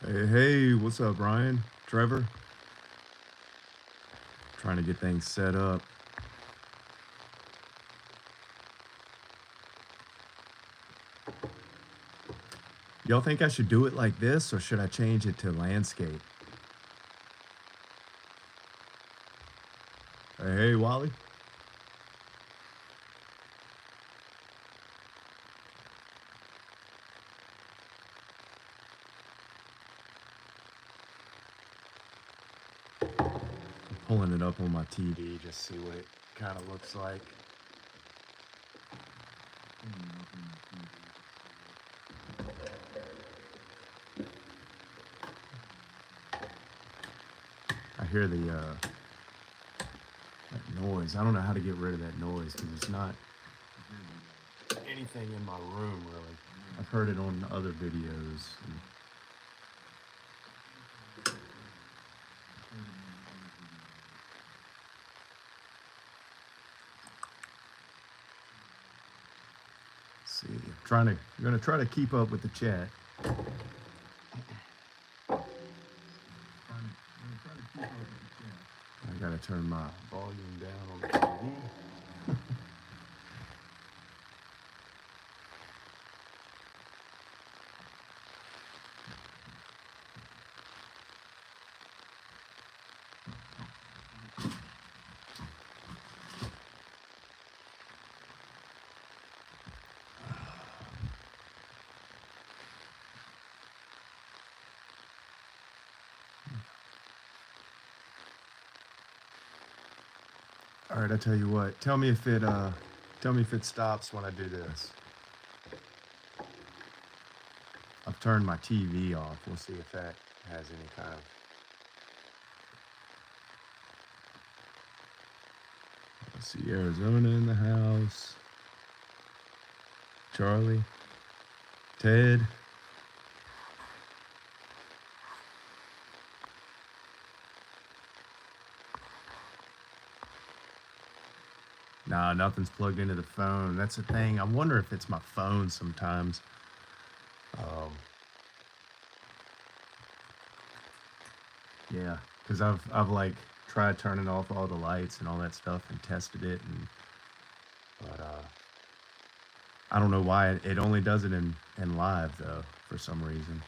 Hey, what's up, Ryan? Trevor? Trying to get things set up. Y'all think I should do it like this, or should I change it to landscape? Hey, Wally? I'm pulling it up on my TV, just see what it kind of looks like. I hear that noise. I don't know how to get rid of that noise because it's not anything in my room, really. I've heard it on other videos. Let's see, I'm gonna try to keep up with the chat. I gotta turn my volume down on the TV. All right, I tell you what. Tell me if it stops when I do this. I've turned my TV off. We'll see if that has any kind of. Let's see, Arizona in the house. Charlie. Ted. Nah, nothing's plugged into the phone. That's the thing. I wonder if it's my phone sometimes. Yeah, because I've like tried turning off all the lights and all that stuff and tested it, but I don't know why it only does it in live though for some reason.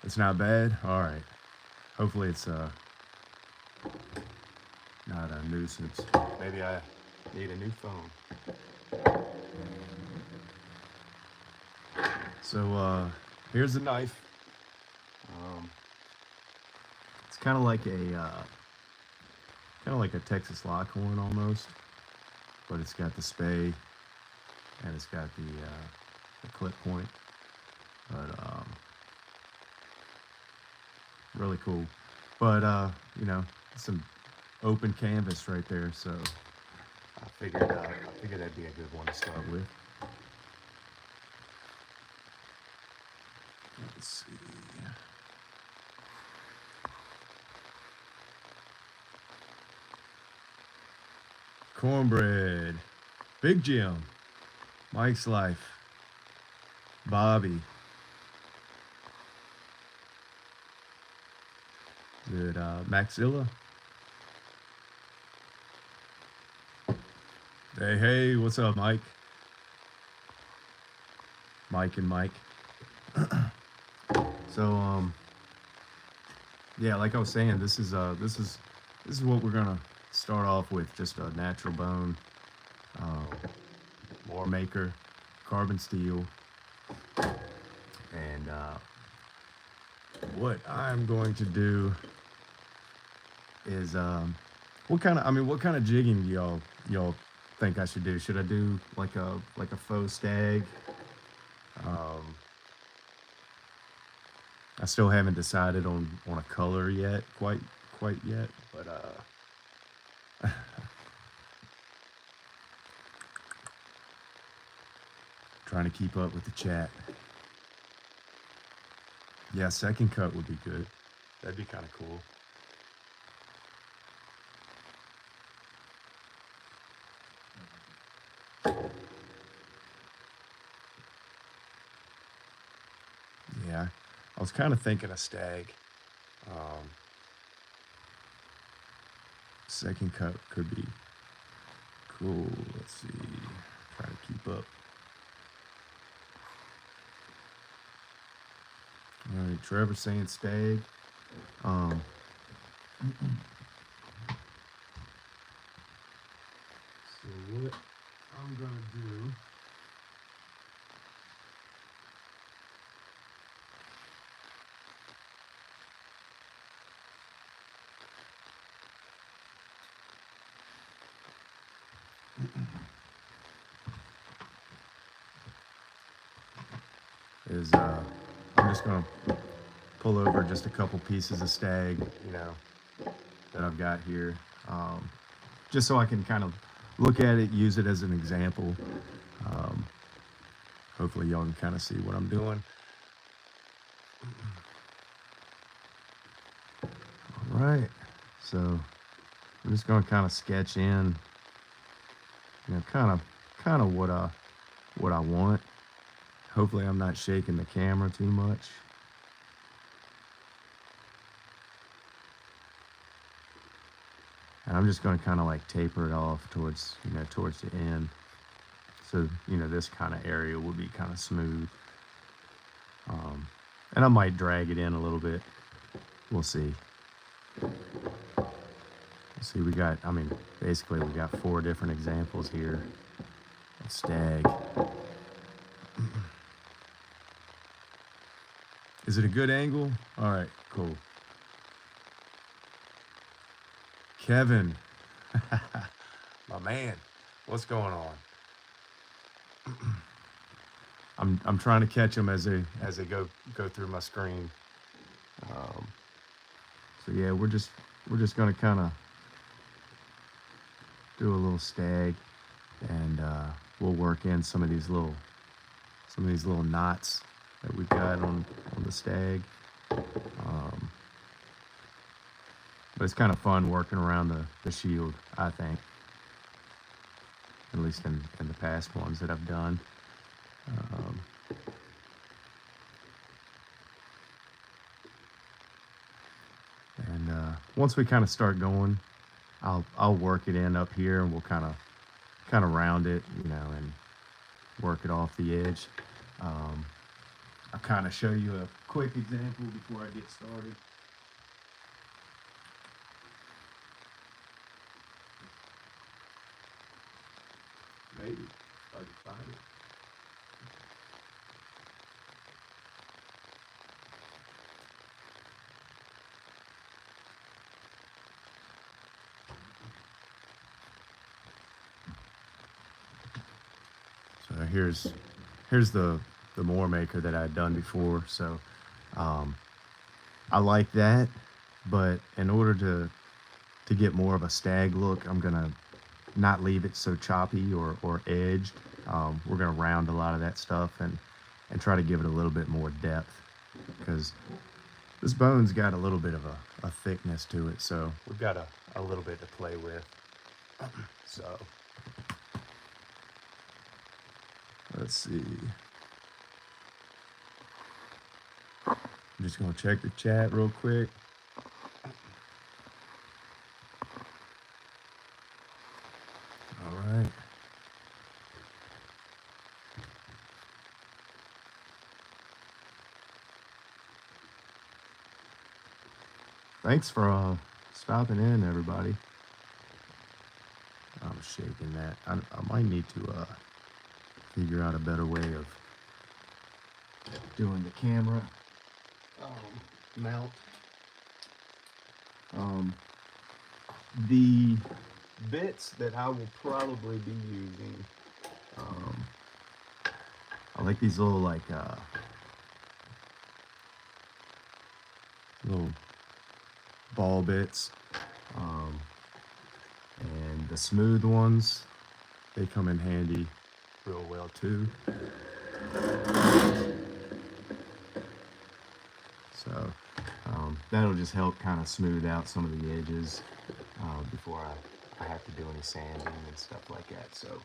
It's not bad. All right. Hopefully it's not a nuisance. Maybe I need a new phone. So here's the knife. It's kind of like a Texas Lockhorn almost, but it's got the spade and it's got the clip point. But really cool. But some open canvas right there, so I figured that'd be a good one to start with. Let's see. Cornbread, Big Jim, Mike's Life, Bobby. Is it Maxilla? Hey, what's up, Mike? Mike and Mike. So yeah, like I was saying, this is what we're gonna start off with, just a natural bone, war maker, carbon steel, and what I'm going to do is what kind of jigging do y'all think I should do? Should I do like a faux stag? I still haven't decided on a color yet, quite yet, but trying to keep up with the chat. Yeah, second cut would be good. That'd be kind of cool. I was kind of thinking a stag. Second cut could be cool. Let's see. Try to keep up. All right, Trevor saying stag. So what I'm gonna do is I'm just gonna pull over just a couple pieces of stag, you know, that I've got here, just so I can kind of look at it, use it as an example. Hopefully y'all can kind of see what I'm doing. All right, so I'm just gonna kind of sketch in, you know, kind of what I want. Hopefully I'm not shaking the camera too much. And I'm just going to kind of like taper it off towards, you know, towards the end. So, you know, this kind of area will be kind of smooth. And I might drag it in a little bit. We'll see. See, we got, I mean, basically we got 4 different examples here of stag. Is it a good angle? All right, cool. Kevin, my man, what's going on? I'm trying to catch them as they go through my screen. So yeah, we're just gonna kind of do a little stag, and we'll work in some of these little knots that we've got on the stag. But it's kind of fun working around the shield, I think. At least in the past ones that I've done. And once we kind of start going, I'll work it in up here, and we'll kind of round it, you know, and work it off the edge. I'll kind of show you a quick example before I get started. Maybe if I can find it. So here's the Moor Maker that I had done before. So I like that, but in order to get more of a stag look, I'm gonna not leave it so choppy or edged. We're gonna round a lot of that stuff and try to give it a little bit more depth, because this bone's got a little bit of a thickness to it, so we've got a little bit to play with. So let's see. I'm just gonna check the chat real quick. All right. Thanks for stopping in, everybody. I'm shaking that. I might need to figure out a better way of doing the camera mount. The bits that I will probably be using, I like these little little ball bits, and the smooth ones, they come in handy real well too. So that'll just help kind of smooth out some of the edges before I have to do any sanding and stuff like that. So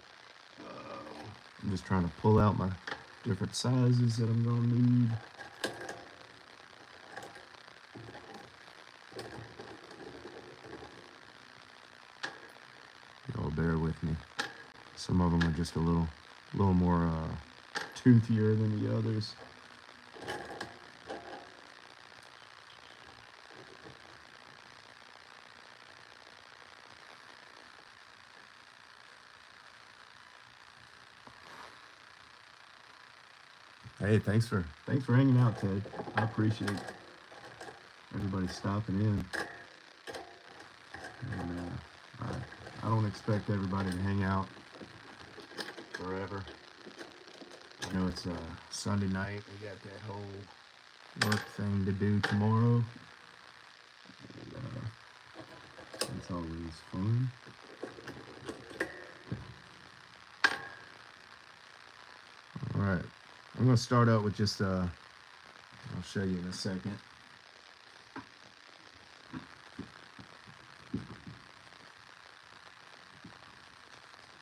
I'm just trying to pull out my different sizes that I'm going to need. bear with me. Some of them are just a little more toothier than the others. Hey, thanks for hanging out, Ted. I appreciate everybody stopping in. And I don't expect everybody to hang out forever. I know it's Sunday night. We got that whole work thing to do tomorrow. And, that's always fun. All right. I'm going to start out with just, I'll show you in a second.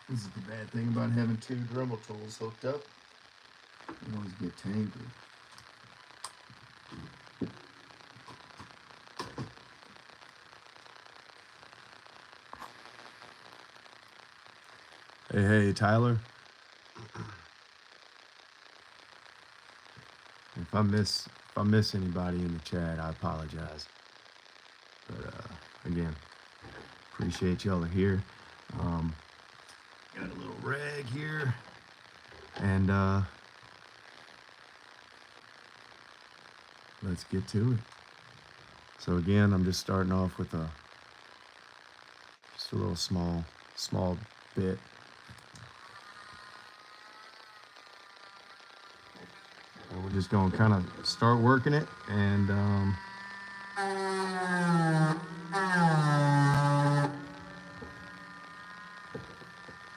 This is the bad thing about having two Dremel tools hooked up. You always get tangled. Hey, Tyler. If I miss anybody in the chat, I apologize. But again, appreciate y'all are here. Got a little rag here, and let's get to it. So again, I'm just starting off with just a little small bit. And we're just going to kind of start working it, and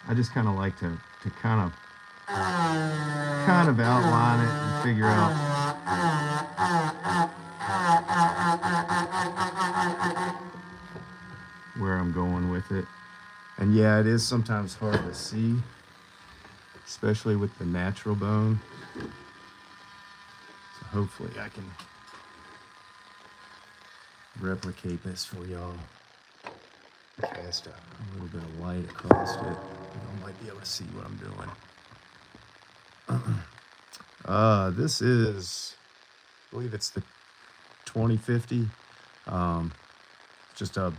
I just kind of like to kind of outline it and figure out where I'm going with it. And yeah, it is sometimes hard to see, especially with the natural bone. So hopefully I can replicate this for y'all. Cast a little bit of light across it. I might be able to see what I'm doing. This is, I believe it's the 2050. Just I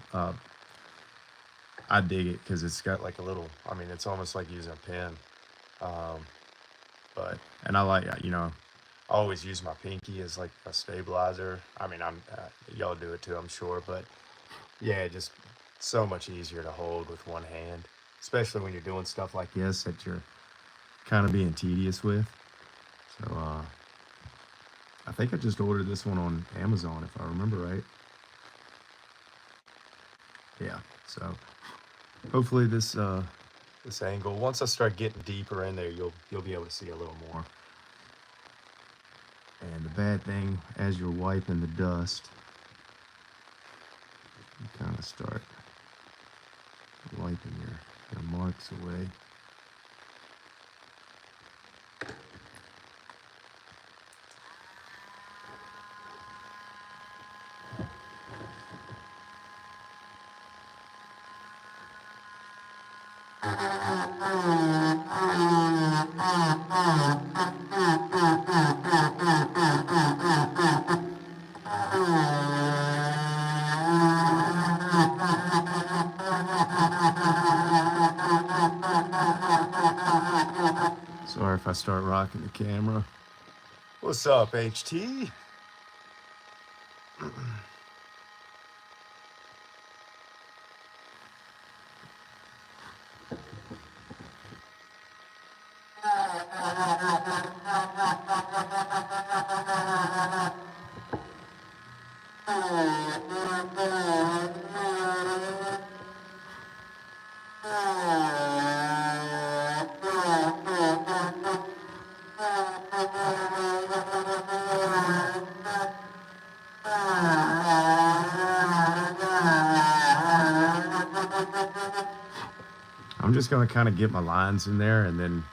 dig it because it's got like a little, I mean, it's almost like using a pen. And I like, I always use my pinky as like a stabilizer. I mean, y'all do it too, I'm sure, but yeah, just so much easier to hold with one hand, especially when you're doing stuff like this that you're kind of being tedious with. So I think I just ordered this one on Amazon, if I remember right. Yeah, so hopefully this angle, once I start getting deeper in there, you'll be able to see a little more. And the bad thing, as you're wiping the dust, you kind of start wiping your marks away. Sorry if I start rocking the camera. What's up, HT? I'm just going to kind of get my lines in there and then,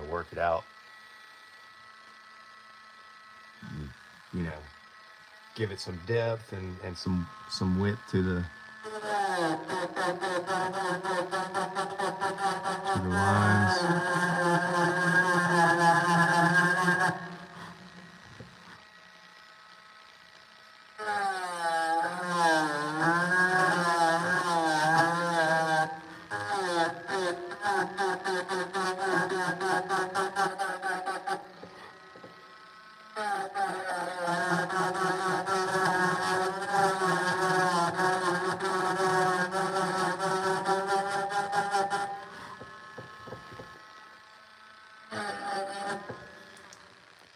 work it out. Give it some depth and some width to the to the lines.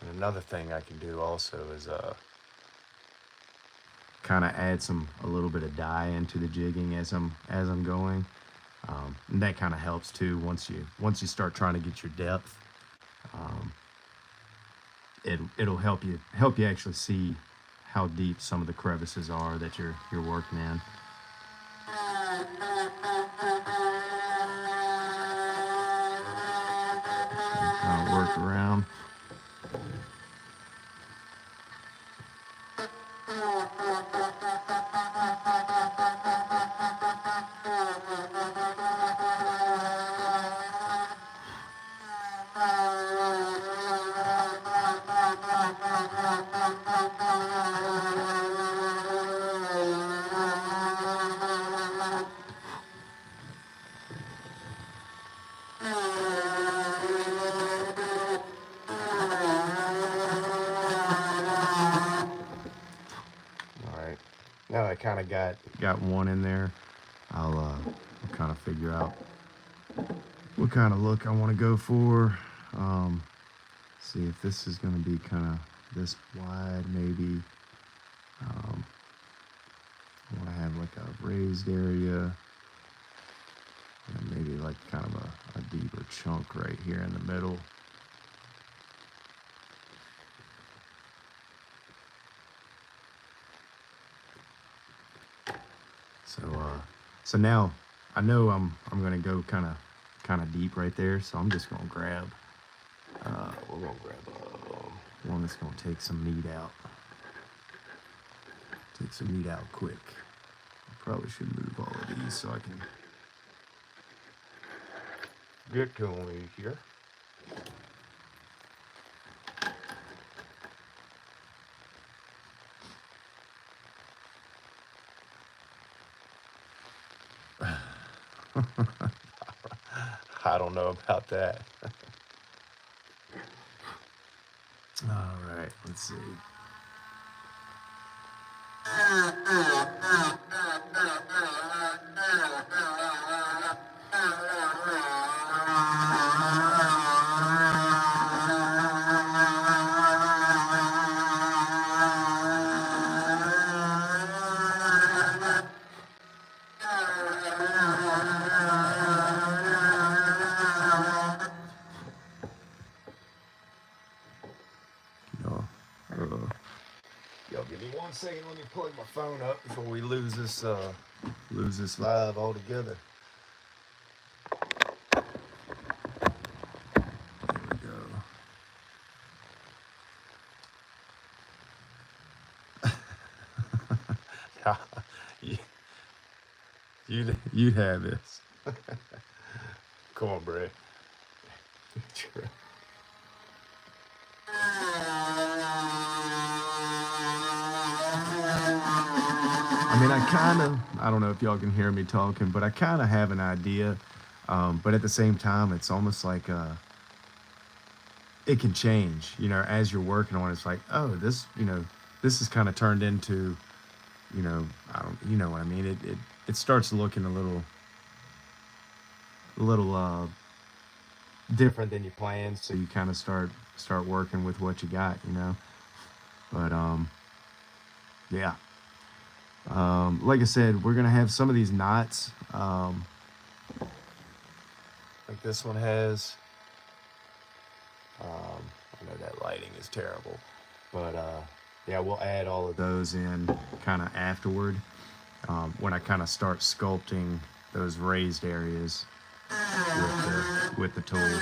And another thing I can do also is kind of add a little bit of dye into the jigging as I'm going, and that kind of helps too. Once you start trying to get your depth, it'll help you actually see how deep some of the crevices are that you're working in. Kind of work around. Now I kind of got one in there. I'll kind of figure out what kind of look I want to go for. See if this is going to be kind of this wide, maybe. I want to have like a raised area, and maybe like kind of a deeper chunk right here in the middle. So now I know I'm gonna go kind of deep right there. So I'm just gonna grab we're gonna grab one that's gonna take some meat out. Take some meat out quick. I probably should move all of these so I can get to them easier. I don't know about that. All right, let's see. Y'all give me 1 second. Let me plug my phone up before we lose this live altogether. There we go. You'd have this. Cornbread. I mean, I don't know if y'all can hear me talking, but I kind of have an idea. But at the same time, it's almost like it can change, as you're working on it. It's like, oh, this is kind of turned into, you know what I mean? It starts looking a little different than you planned. So you kind of start working with what you got, But yeah. Like I said, we're gonna have some of these knots, like this one has. I know that lighting is terrible, but yeah, we'll add all of those in kind of afterward, when I kind of start sculpting those raised areas with the tool.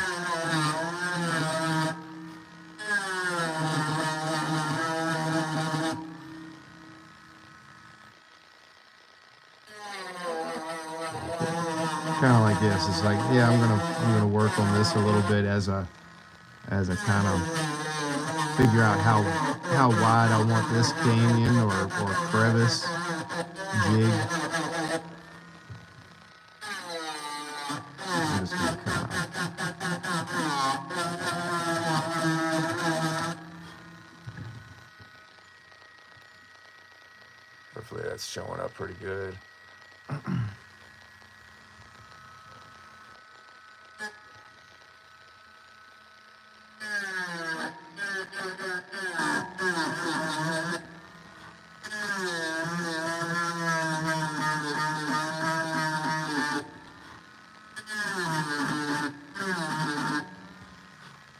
kind of like this. It's like, yeah, I'm gonna work on this a little bit as I kind of figure out how wide I want this canyon or crevice jig. I'm just gonna kind of, hopefully that's showing up pretty good.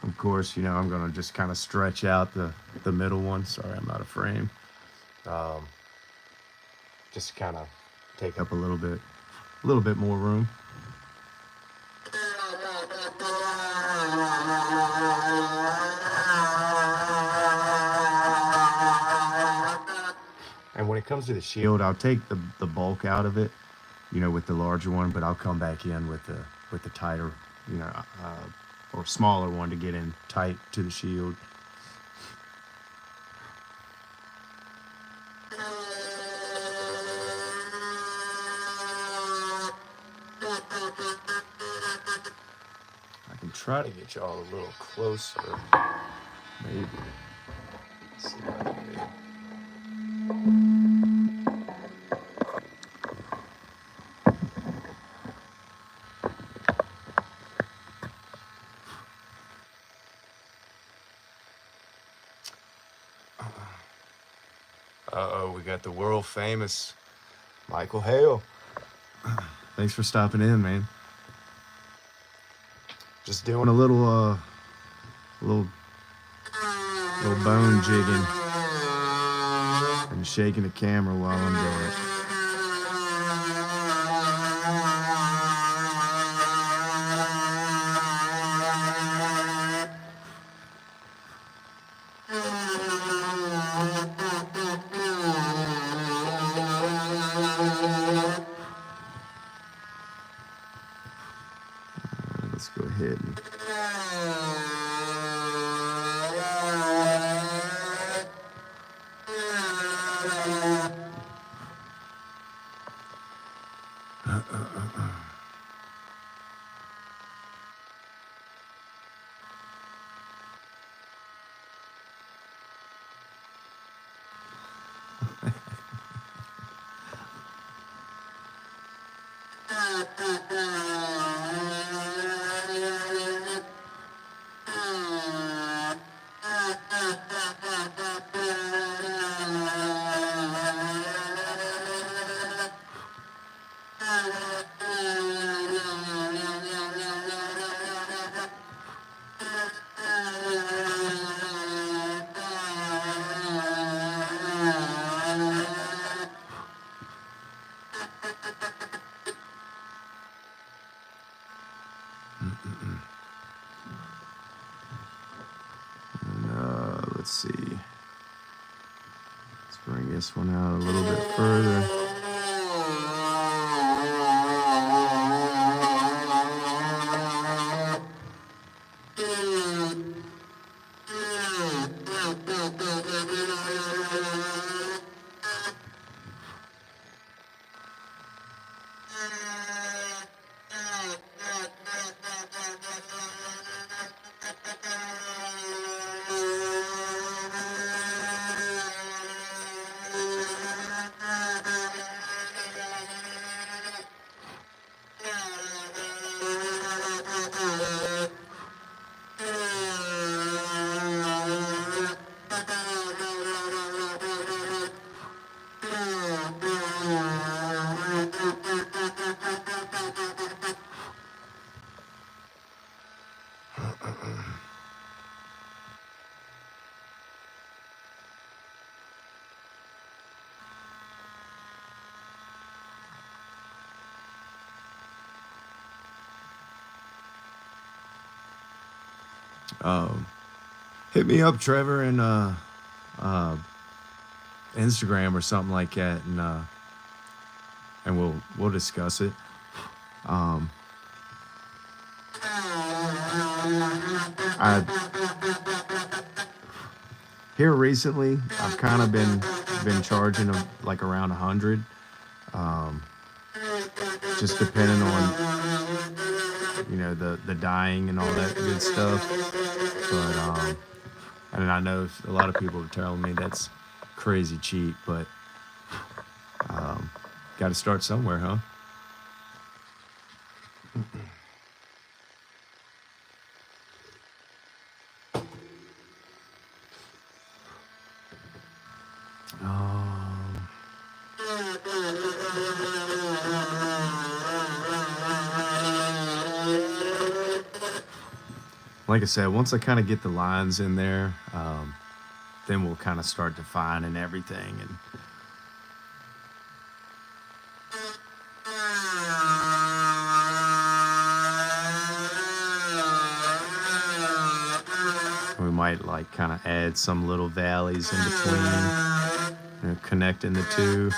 Of course, you know, I'm gonna just kind of stretch out the middle one. Sorry, I'm out of frame. Just kind of take up a little bit more room. And when it comes to the shield, I'll take the bulk out of it, you know, with the larger one, but I'll come back in with the tighter, you know, or smaller one to get in tight to the shield. I can try to get y'all a little closer, maybe. Let's see what I can do. Uh-oh, we got the world famous Michael Hale. Thanks for stopping in, man. Just doing a little bone jigging and shaking the camera while I'm doing it. Let's go ahead and let's see. Let's bring this one out a little bit further. Hit me up, Trevor, and Instagram or something like that, and we'll discuss it. Um, I here recently, I've kind of been charging them like around 100, um, just depending on the dyeing and all that good stuff. But and I know a lot of people are telling me that's crazy cheap, but got to start somewhere, huh? Um, like I said, once I kind of get the lines in there, then we'll kind of start defining everything, and we might like kind of add some little valleys in between, connecting the two.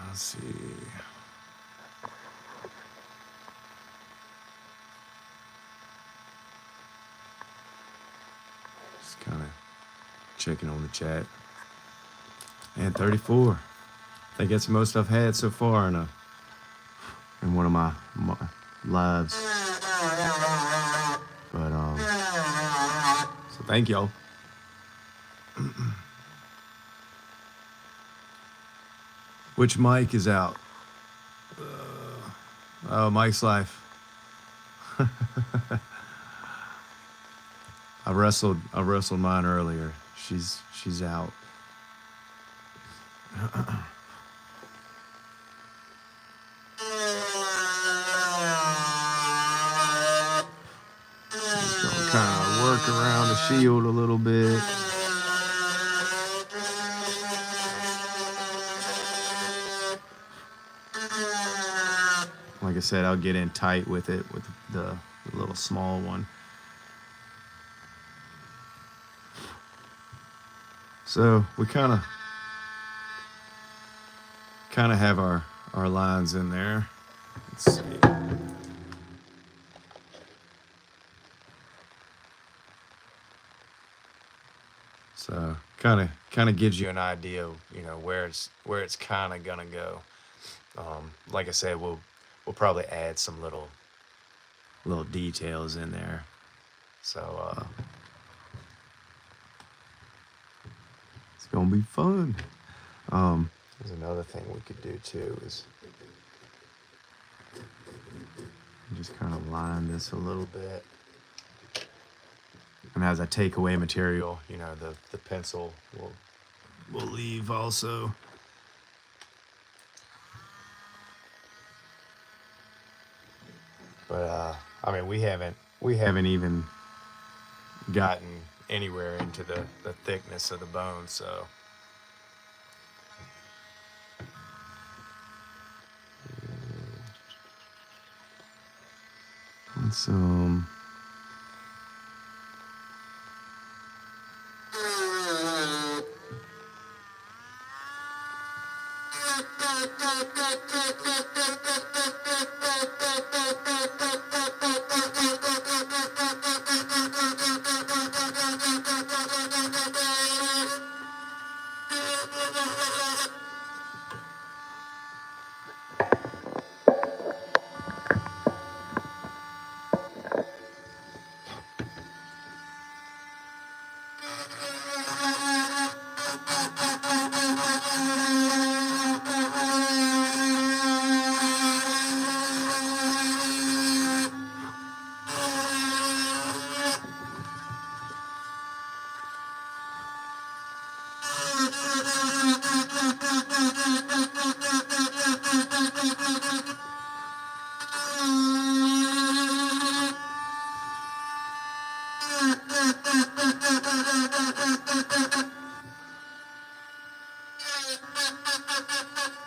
Let's see. Just kind of checking on the chat. And 34. I think that's the most I've had so far in one of my lives. But so thank y'all. Which mic is out? Oh, Mike's Life. I wrestled mine earlier. She's out. Just gonna kind of work around the shield a little bit. Like I said, I'll get in tight with it with the little small one. So we kind of have our lines in there. Let's see. So kind of gives you an idea of, where it's kind of gonna go. Like I said, we'll probably add some little details in there. So it's gonna be fun. There's another thing we could do too is just kind of line this a little bit. And as I take away material, the pencil will leave also. But I mean, we haven't even gotten anywhere into the thickness of the bone, so let's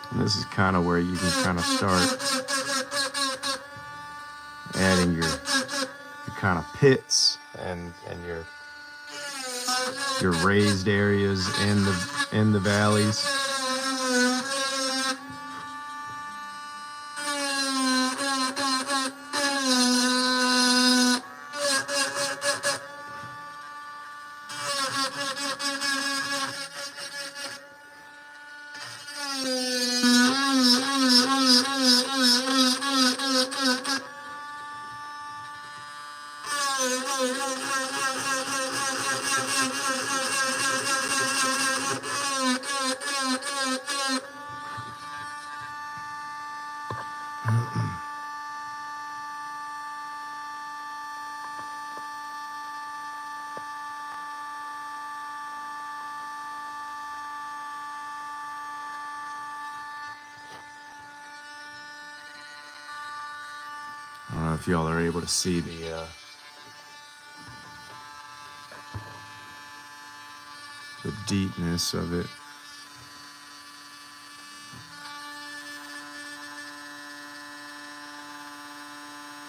And this is kind of where you can kind of start adding your kind of pits and your raised areas in the valleys. I don't know if y'all are able to see the deepness of it.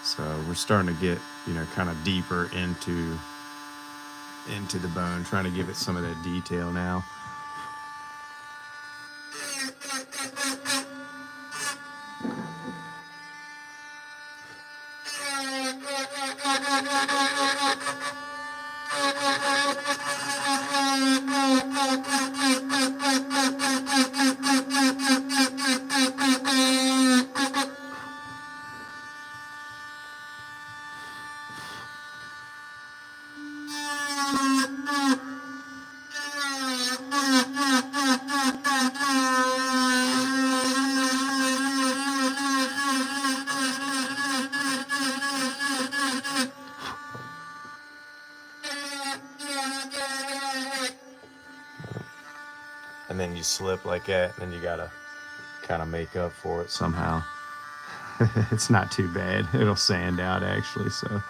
So we're starting to get, you know, kind of deeper into the bone, trying to give it some of that detail now. And then you slip like that, and then you gotta kind of make up for it somehow. It's not too bad. It'll sand out actually, so.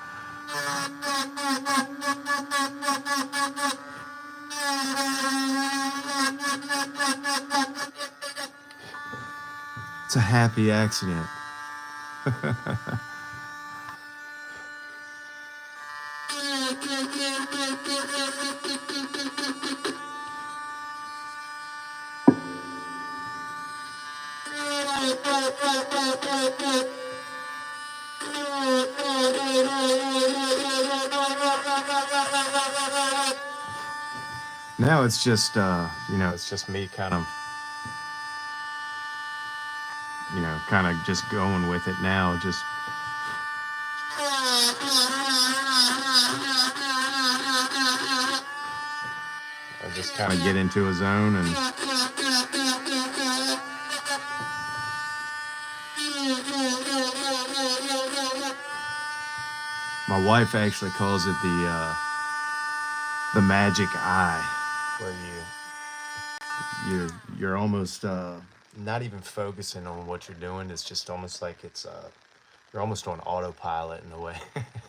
It's a happy accident. Now it's just, you know, it's just me kind of, you know, kind of just going with it now. Just I just kind of get into a zone and my wife actually calls it the magic eye, where you're almost not even focusing on what you're doing. It's just almost like it's you're almost on autopilot in a way.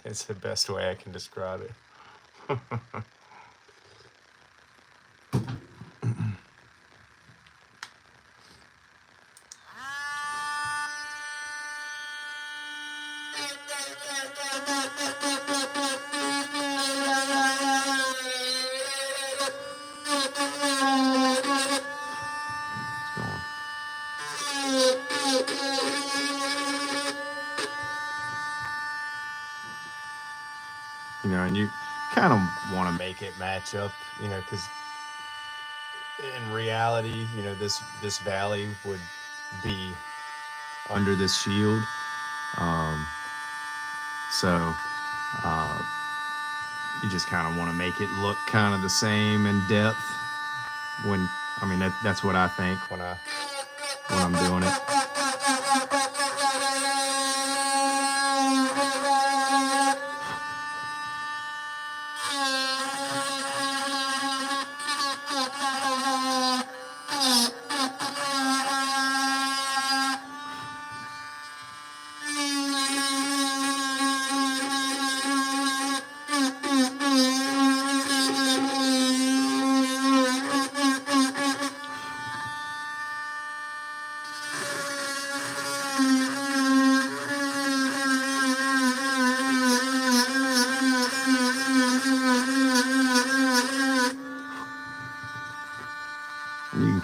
It's the best way I can describe it. You know, and you kind of want to make it match up, you know, because in reality, you know, this valley would be under this shield. So you just kind of want to make it look kind of the same in depth. When I mean that's what I think when I'm doing it.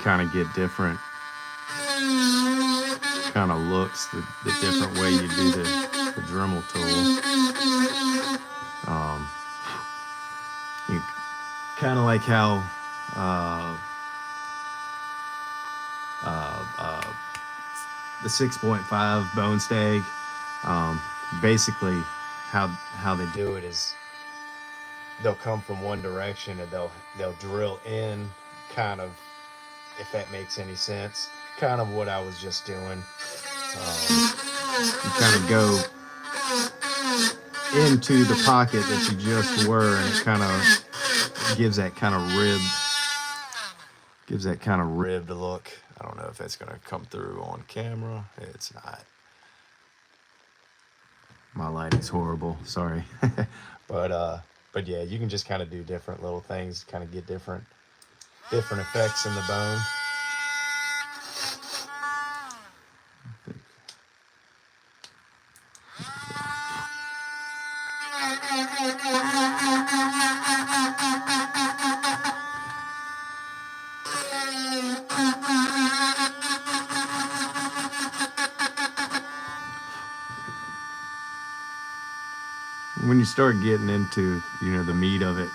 kind of get different kind of looks, the different way you do the Dremel tool. You kind of like how the 6.5 bone stag, basically how they do it is they'll come from one direction and they'll drill in, kind of, if that makes any sense, kind of what I was just doing. You kind of go into the pocket that you just were, and it kind of gives that kind of ribbed look. I don't know if that's gonna come through on camera. It's not. My lighting's horrible, sorry. But yeah, you can just kind of do different little things, kind of get different effects in the bone. When you start getting into, you know, the meat of it,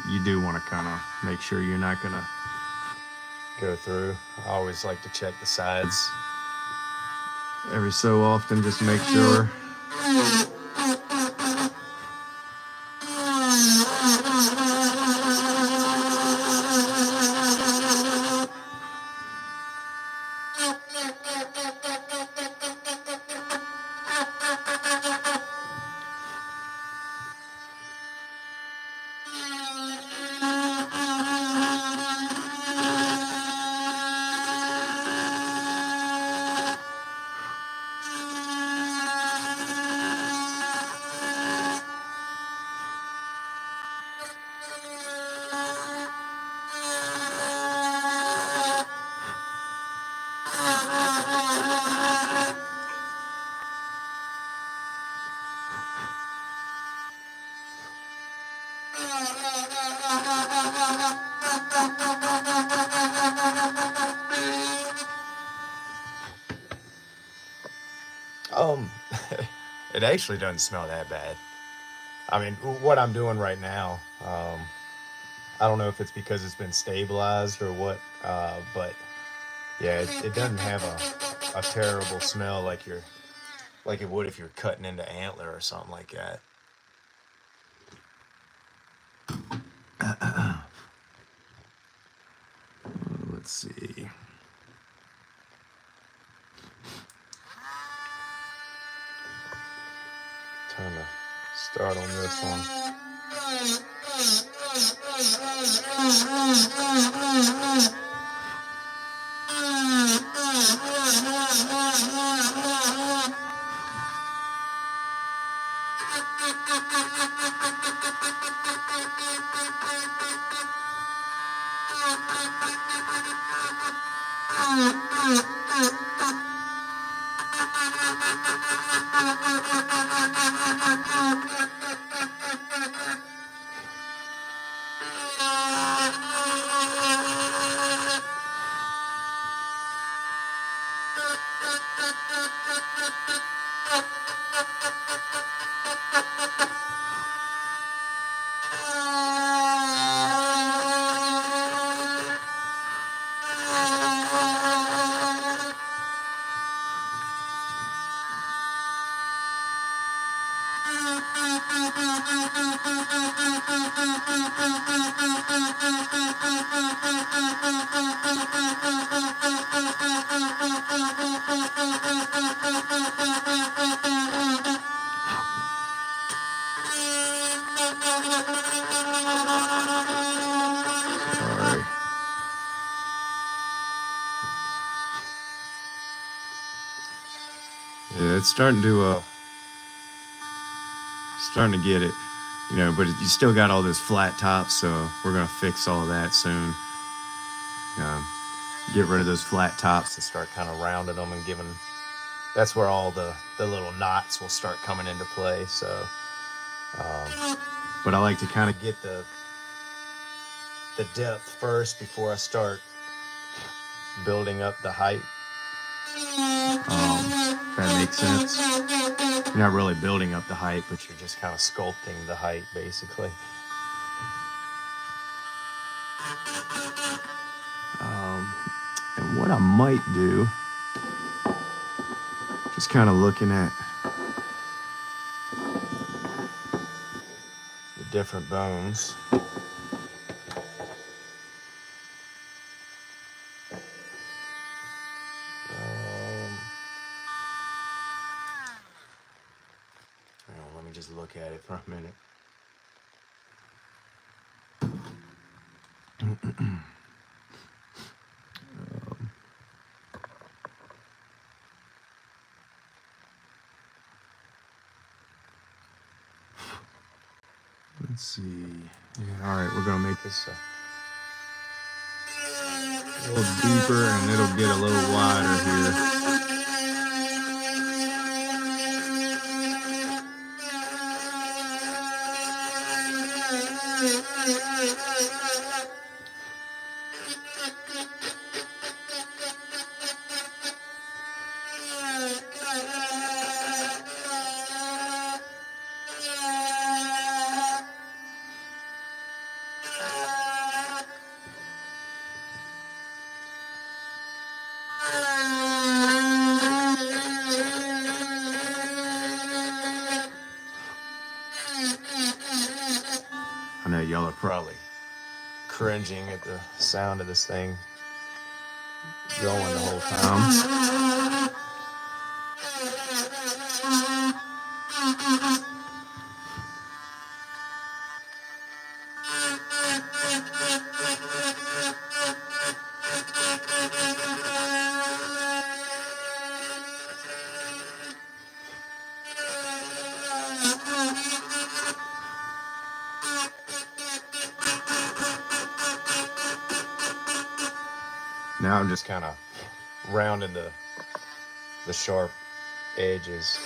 you do want to kind of make sure you're not gonna go through. I always like to check the sides every so often, just to make sure. It actually doesn't smell that bad. I mean, what I'm doing right now, I don't know if it's because it's been stabilized or what, but yeah, it doesn't have a terrible smell like it would if you're cutting into antler or something like that. Let's see. Time to start on this one. Yeah, it's starting to get it, you know, but you still got all those flat tops, so we're gonna fix all that soon. Get rid of those flat tops and start kind of rounding them and giving. That's where all the little knots will start coming into play. So, but I like to kind of get the depth first before I start building up the height. If that makes sense. You're not really building up the height, but you're just kind of sculpting the height, basically. And what I might do, just kind of looking at the different bones. Let me just look at it for a minute. Let's see. Yeah, all right, we're gonna make this a little deeper, and it'll get a little wider here. I know y'all are probably cringing at the sound of this thing going the whole time. Now I'm just kind of rounding the sharp edges.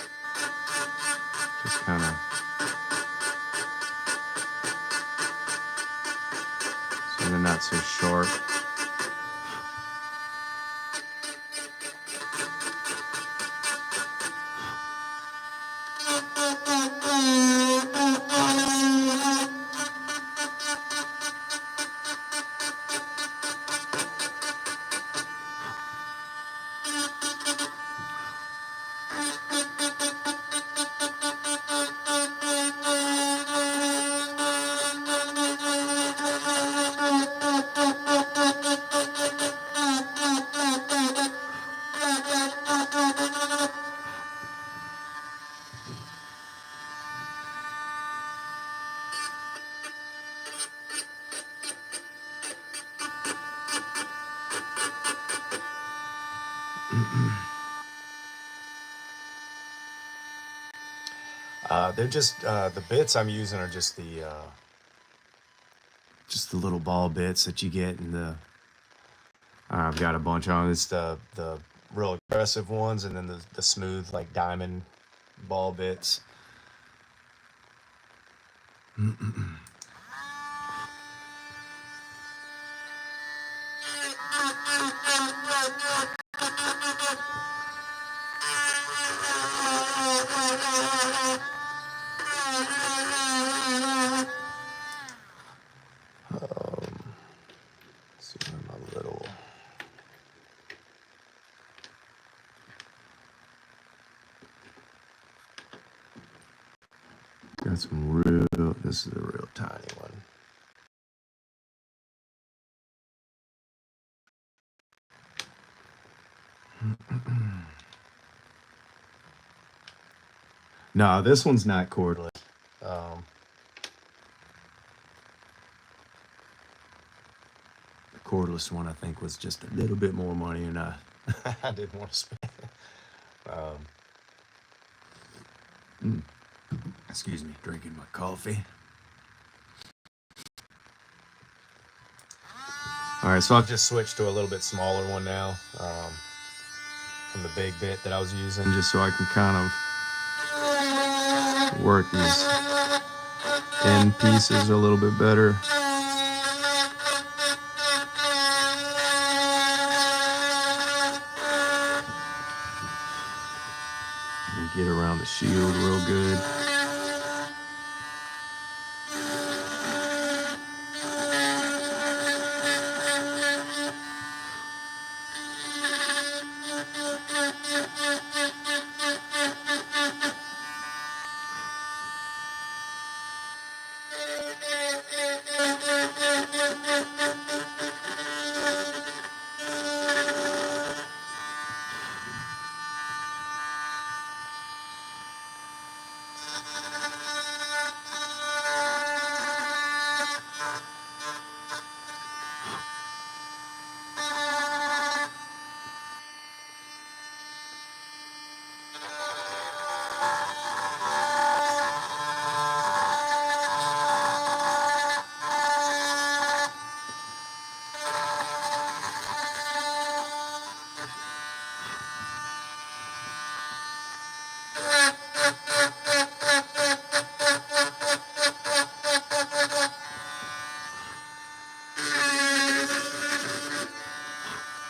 Just kind of so they're not so sharp. They're just the bits I'm using are just the little ball bits that you get in the. I've got a bunch on. It's the real aggressive ones, and then the smooth like diamond ball bits. Got some real. This is a real tiny one. No, this one's not cordless. The cordless one, I think, was just a little bit more money, and I didn't want to spend. Excuse me, drinking my coffee. All right, so I've just switched to a little bit smaller one now from the big bit that I was using, just so I can kind of work these end pieces a little bit better. shield real good.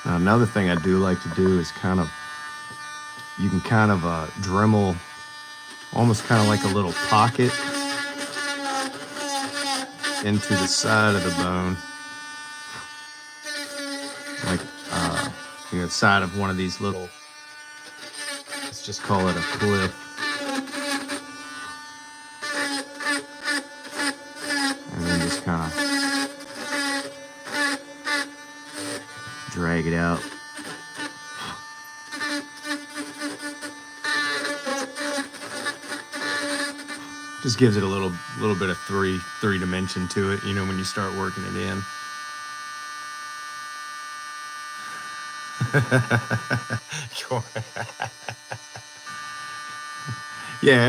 Now, another thing I do like to do is you can Dremel almost kind of like a little pocket into the side of the bone. Like, side of one of these little, let's just call it a cliff. And then just kind of drag it out. Just gives it a little bit of three dimension to it, when you start working it in. Yeah,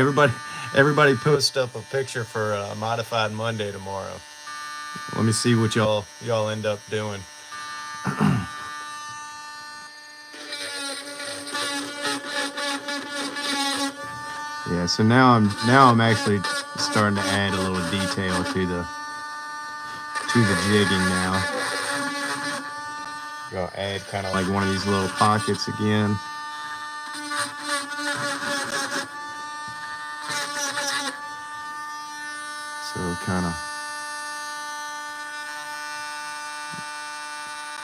everybody post up a picture for Modified Monday tomorrow. Let me see what y'all end up doing. Yeah, so now I'm actually starting to add a little detail to the jigging now. Gonna add kind of like one of these little pockets again. So kind of,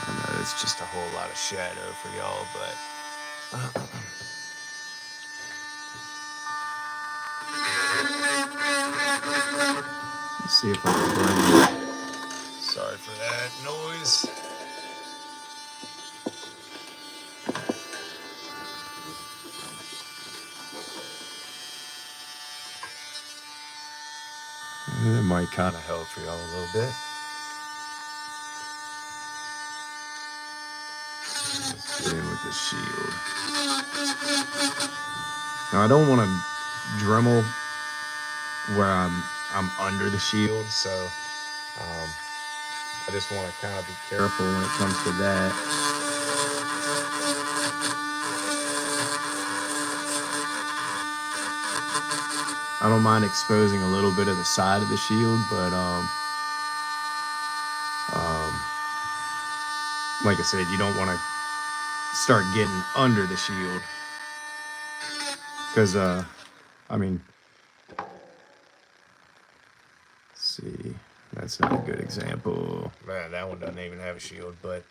I know it's just a whole lot of shadow for y'all, but let's see if I can blend it. Sorry for that noise. It might kind of help for y'all a little bit. Let's get in with the shield. Now I don't want to Dremel where I'm under the shield, so I just want to kind of be careful when it comes to that. I don't mind exposing a little bit of the side of the shield, but like I said, you don't want to start getting under the shield, because see, that's not a good example. Man, that one doesn't even have a shield, but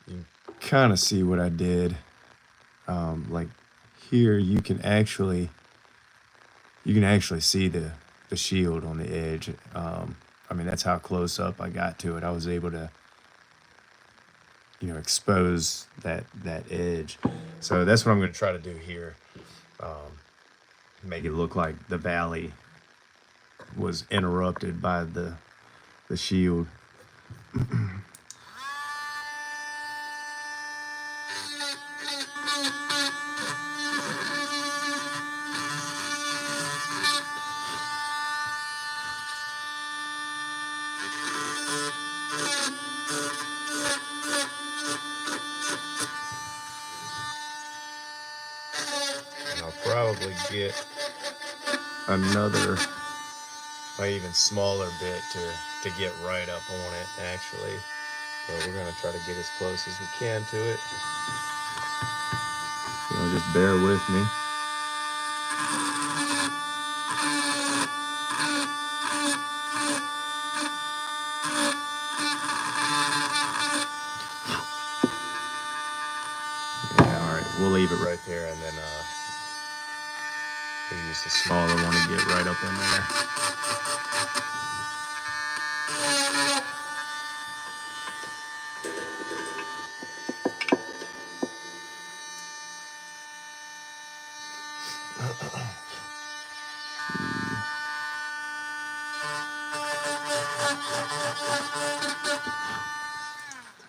you can kind of see what I did. Like here, you can actually see the shield on the edge. That's how close up I got to it. I was able to, expose that edge. So that's what I'm going to try to do here. Make it look like the valley was interrupted by the shield. Probably get another, even smaller bit to get right up on it, actually. But we're going to try to get as close as we can to it. Just bear with me. leave it right there, and then we'll use the smaller one to get right up in there.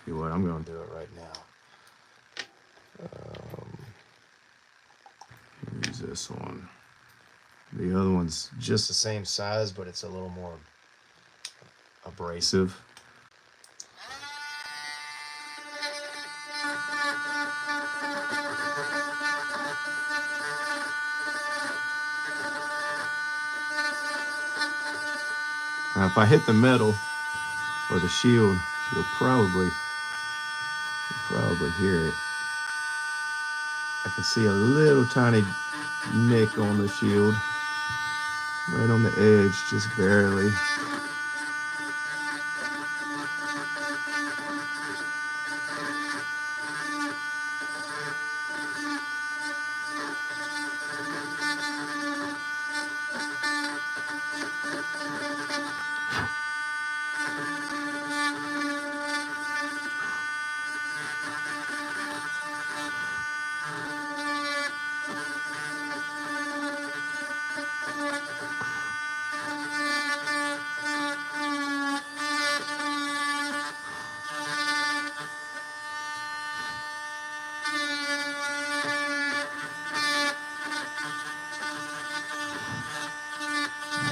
See what, I'm going to do it right now. Use this one. The other one's just the same size, but it's a little more abrasive. Now, if I hit the metal or the shield, you'll probably hear it. I can see a little tiny nick on the shield, right on the edge, just barely.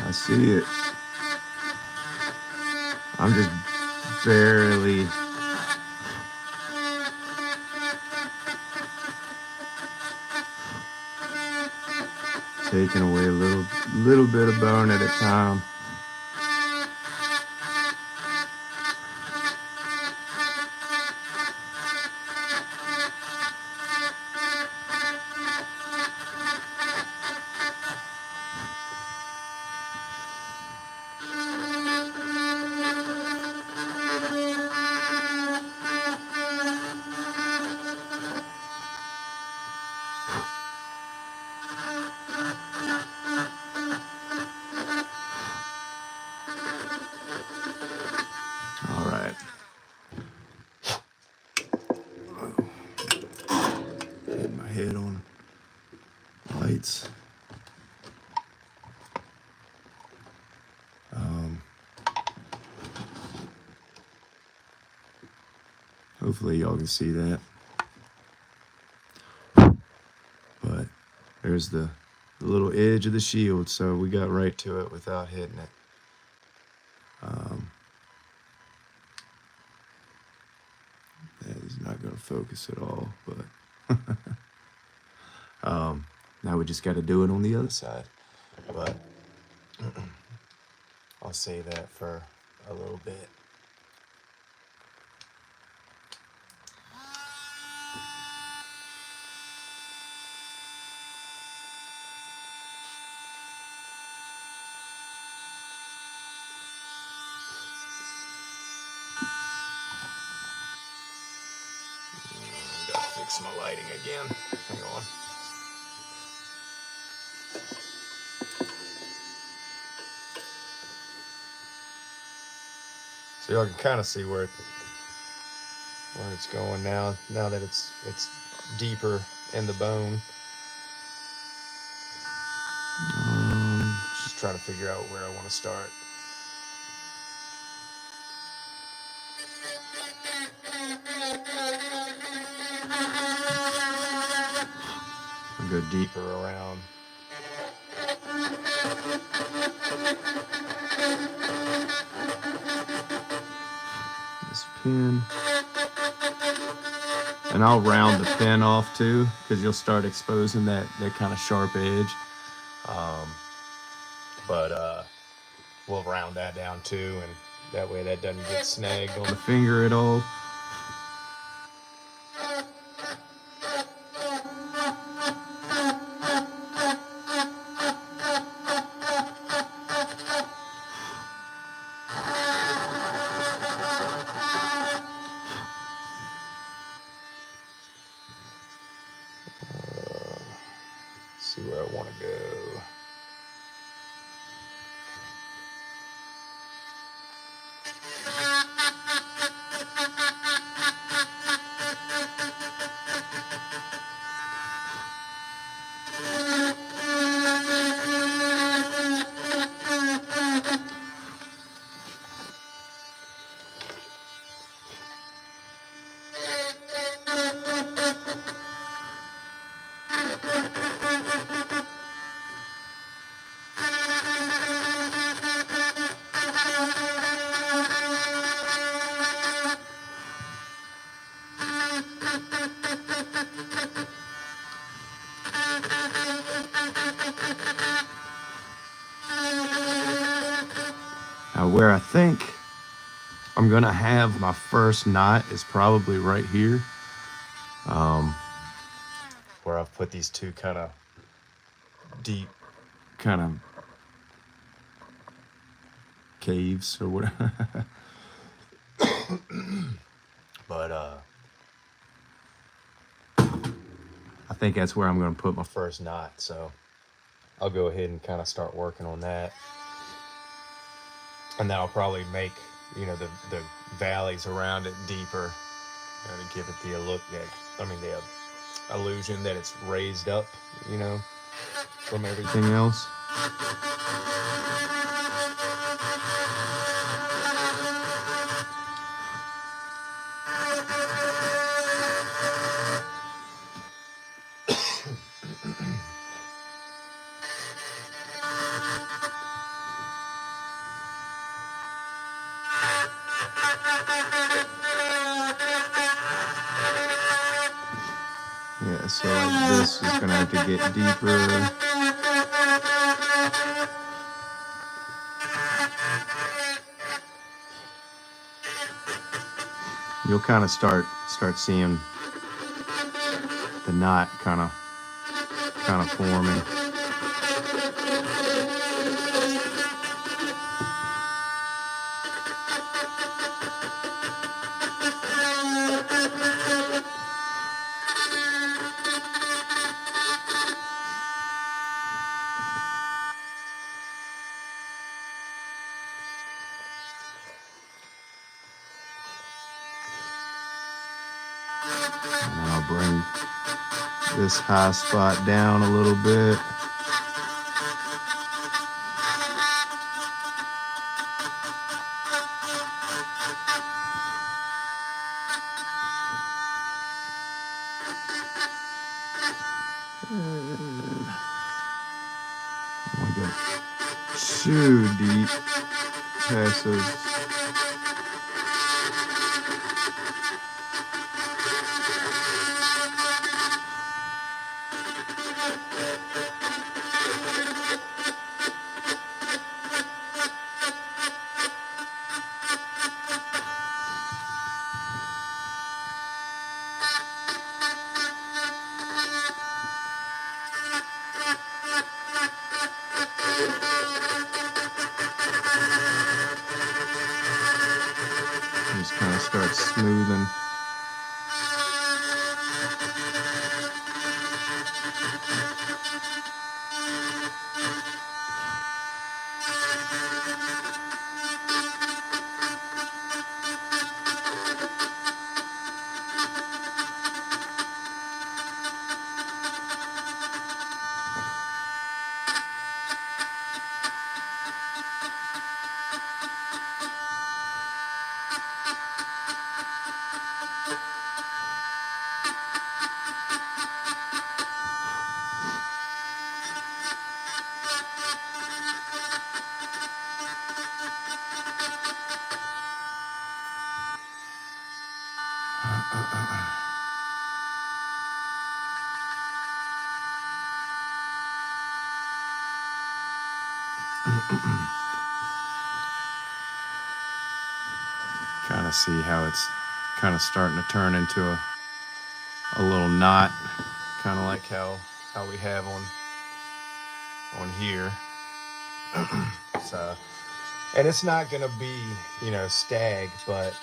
I see it. I'm just barely taking away a little bit of bone at a time. All right. Hit my head on lights. Hopefully y'all can see that. But there's the little edge of the shield, so we got right to it without hitting it. That is not going to focus at all, but now we just got to do it on the other side. But I'll save that for a little bit. Gotta fix my lighting again. Hang on. So y'all can kind of see where it's going now that it's deeper in the bone. Just trying to figure out where I want to start. I'll go deeper around. This pin. And I'll round the pin off too, because you'll start exposing that kind of sharp edge. But we'll round that down too, and that way that doesn't get snagged on the finger at all. Now where I think I'm gonna have my first knot is probably right here, where I've put these two kind of deep kind of caves or whatever. But I think that's where I'm gonna put my first knot, so I'll go ahead and kind of start working on that. And then I'll probably make, the valleys around it deeper, to give it the look that, the illusion that it's raised up, from everything else. Yeah, so like this is gonna have to get deeper. You'll kind of start seeing the knot kind of forming. And I'll bring this high spot down a little bit. I don't want to go too deep past those. Just kind of start smoothing. Kind of see how it's kind of starting to turn into a little knot, kind of like how we have on here. So, and it's not gonna be stag, but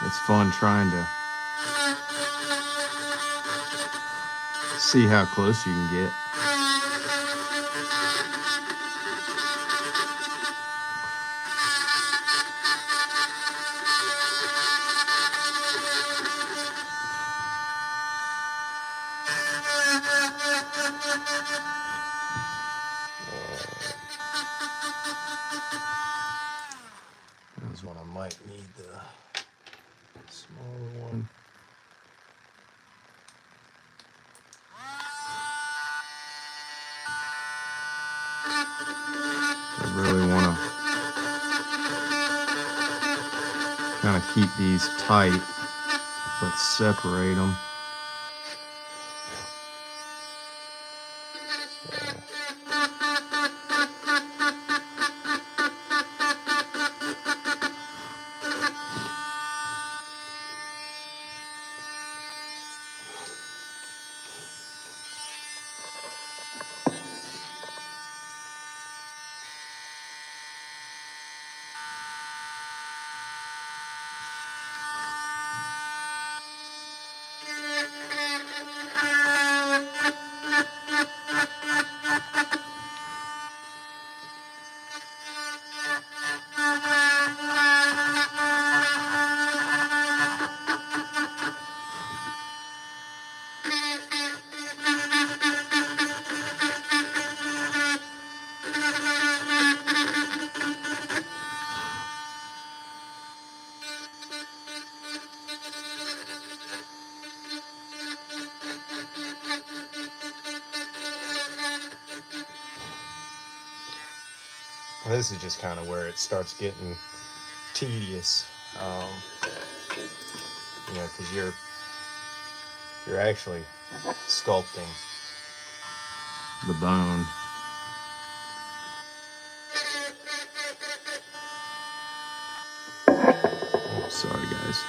it's fun trying to see how close you can get. This one I might need the smaller one. I really want to kind of keep these tight, but separate them. This is just kind of where it starts getting tedious, you know, because you're actually sculpting the bone. Oh, sorry, guys.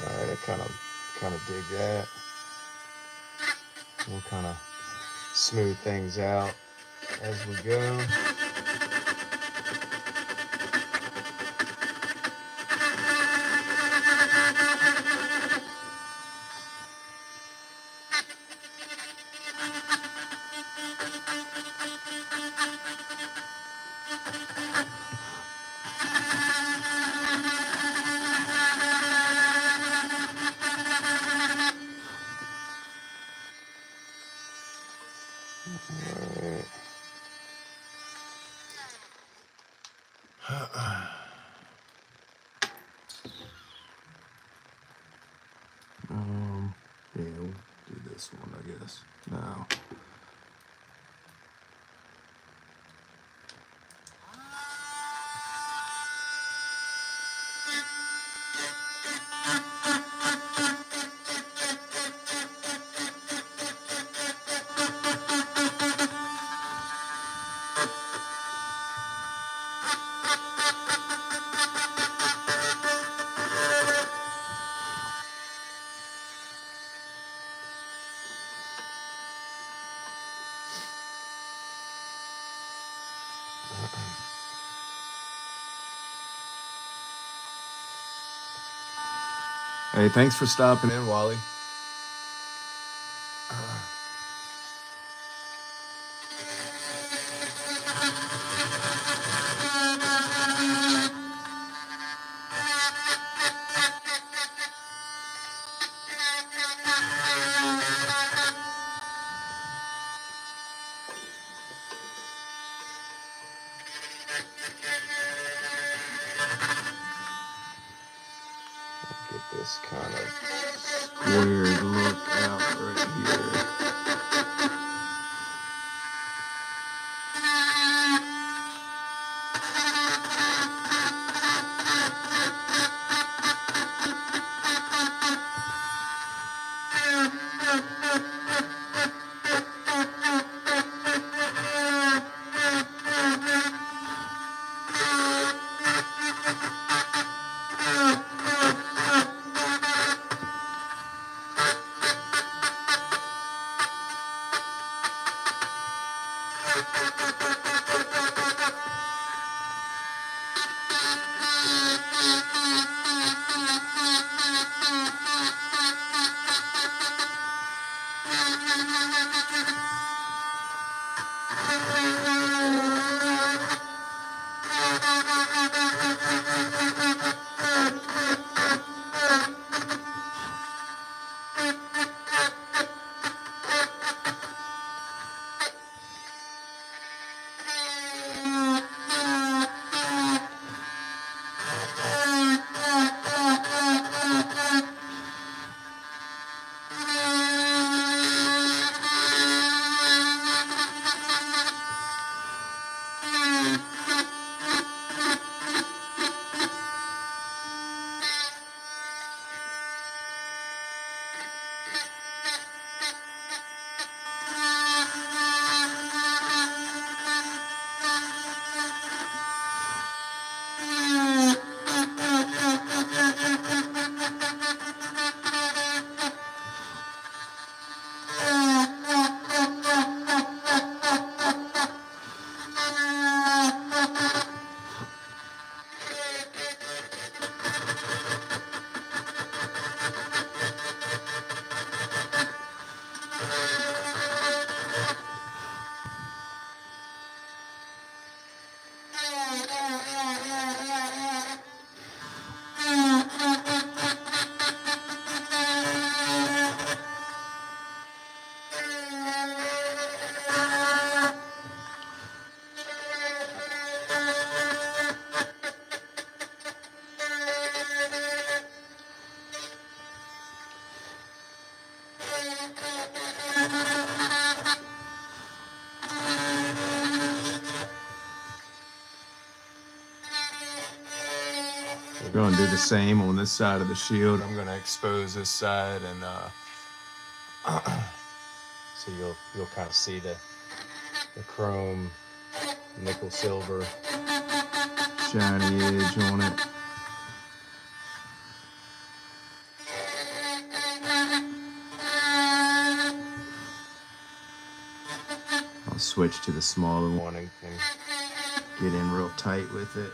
Alright, I kind of dig that. We'll kind of smooth things out as we go. Yeah, we'll do this one, I guess. Now. Hey, thanks for stopping in, Wally. weird lookout right here. We're going to do the same on this side of the shield. I'm going to expose this side, and so you'll kind of see the chrome, nickel silver, shiny edge on it. I'll switch to the smaller one and get in real tight with it.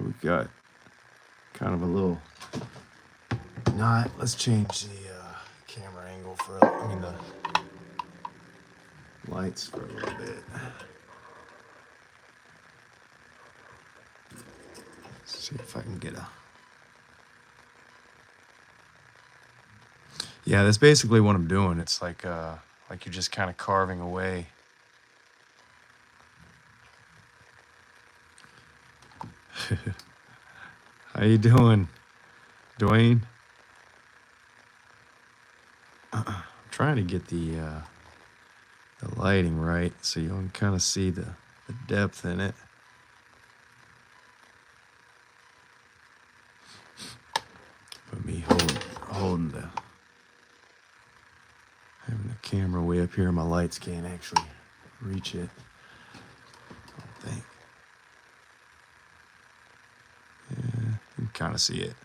We've got kind of a little knot. Let's change the camera angle for, the lights for a little bit. Let's see if I can get a... Yeah, that's basically what I'm doing. It's like you're just kind of carving away. How you doing, Dwayne? I'm trying to get the lighting right so you can kind of see the depth in it. Put me hold Having the camera way up here, my lights can't actually reach it. I don't think. Yeah, you can kind of see it.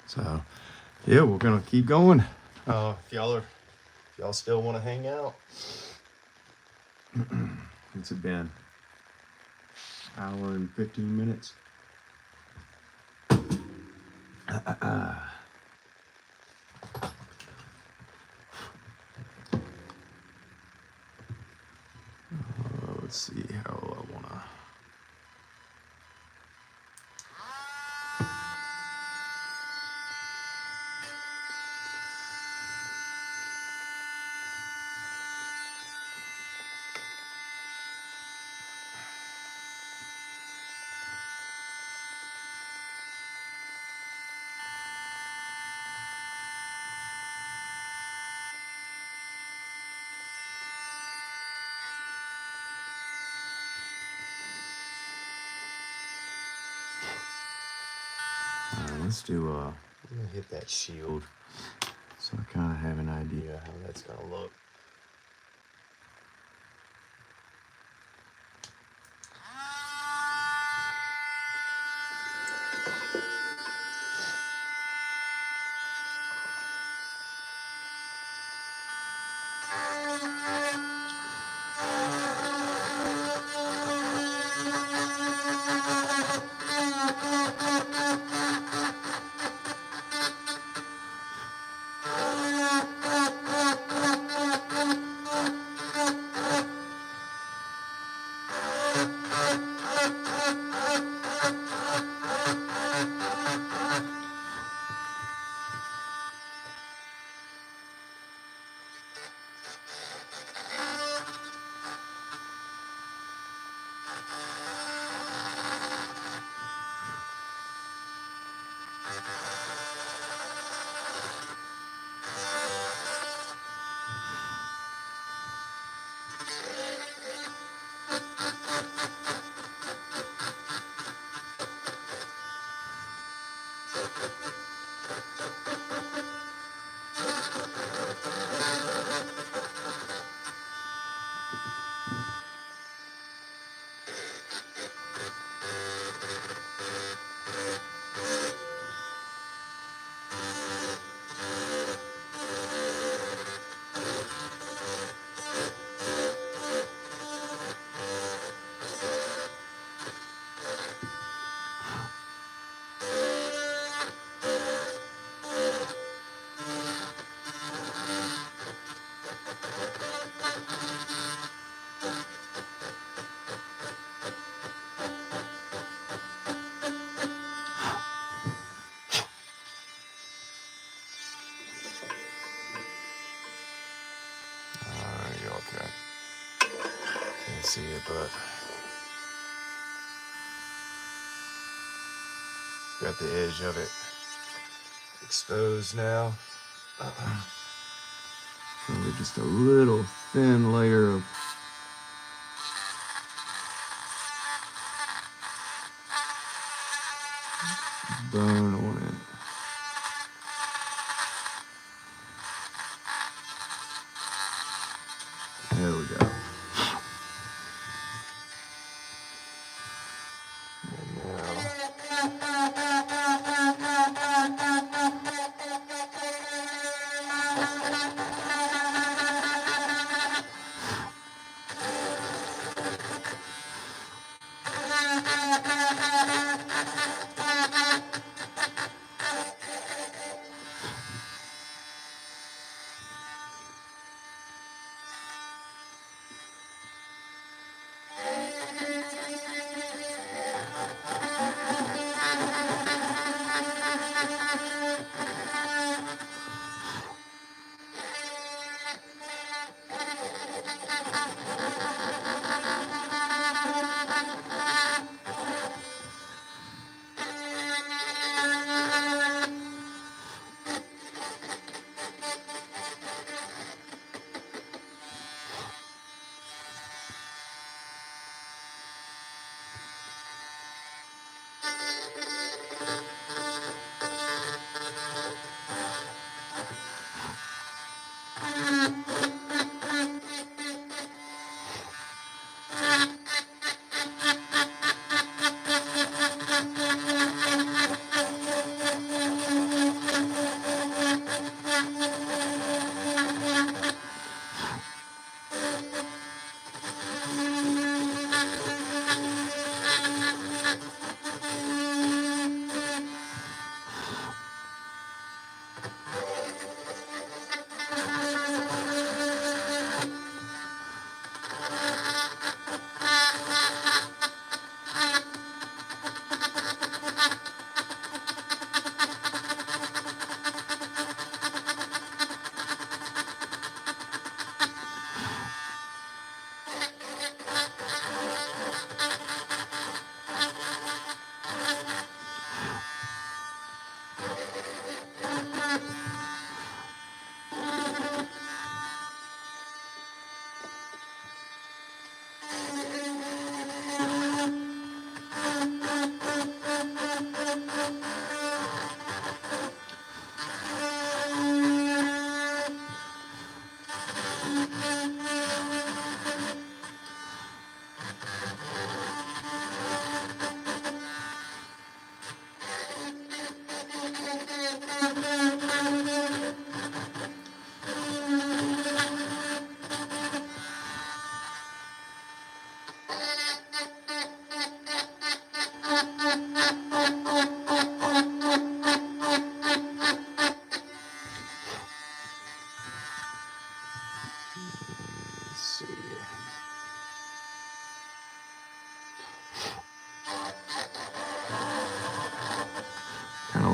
So, yeah, we're gonna keep going. If y'all still want to hang out. It's been hour and 15 minutes. Let's see how I wanna. Let's do we're gonna hit that shield so I kind of have an idea how that's gonna look. Okay. Can't see it, but got the edge of it exposed now. Probably just a little thin layer of bone on it. There we go.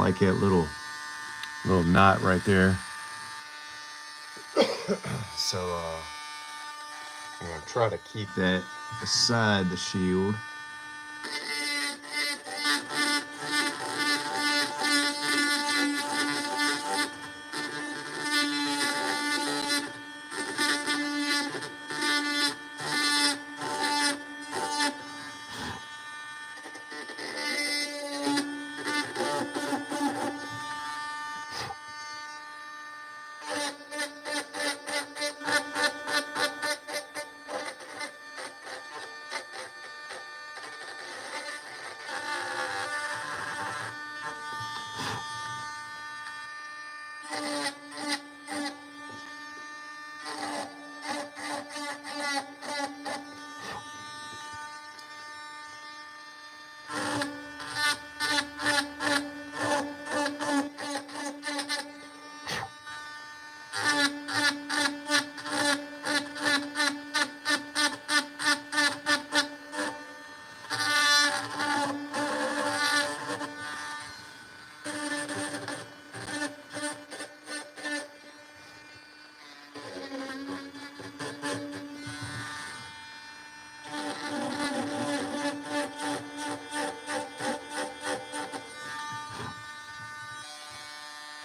like that little knot right there. So I'm gonna try to keep that beside the shield.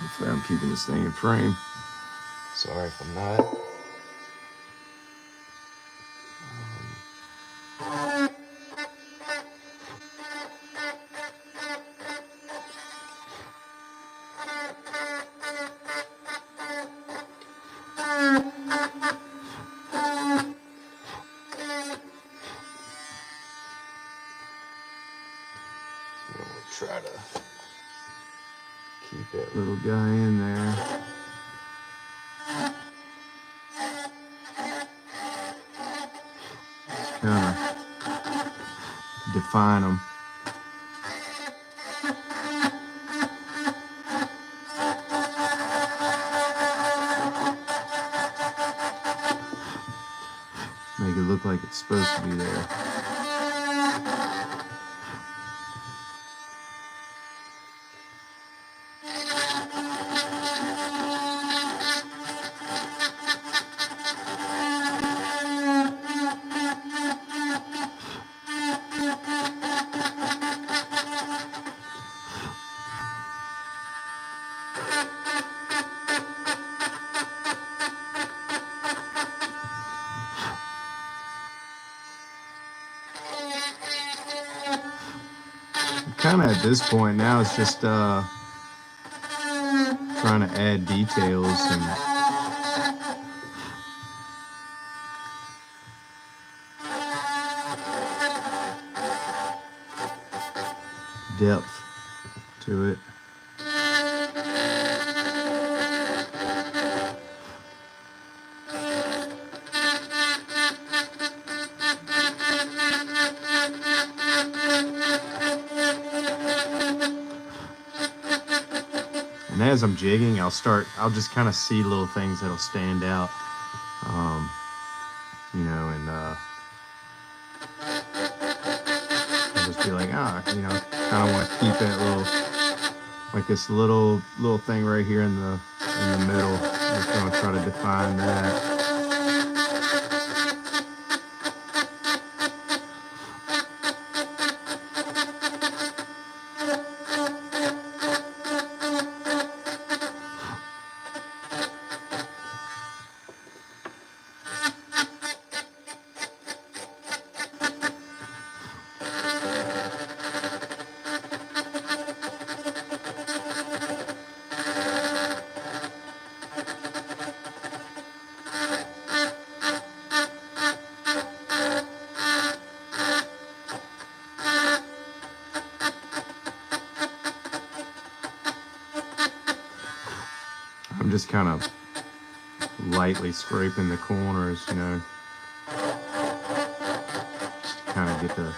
Hopefully I'm keeping this thing in frame. Sorry if I'm not. Try to keep that little guy in there. Kind of define them. Make it look like it's supposed to be there. Kind of at this point now, it's just trying to add details and depth to it. And as I'm jigging, I'll just kind of see little things that'll stand out, you know, and I'll just be like, you know, kind of want to keep that little, like this little thing right here in the middle. I'm just gonna try to define that. I'm just kind of lightly scraping the corners, you know, just to kind of get the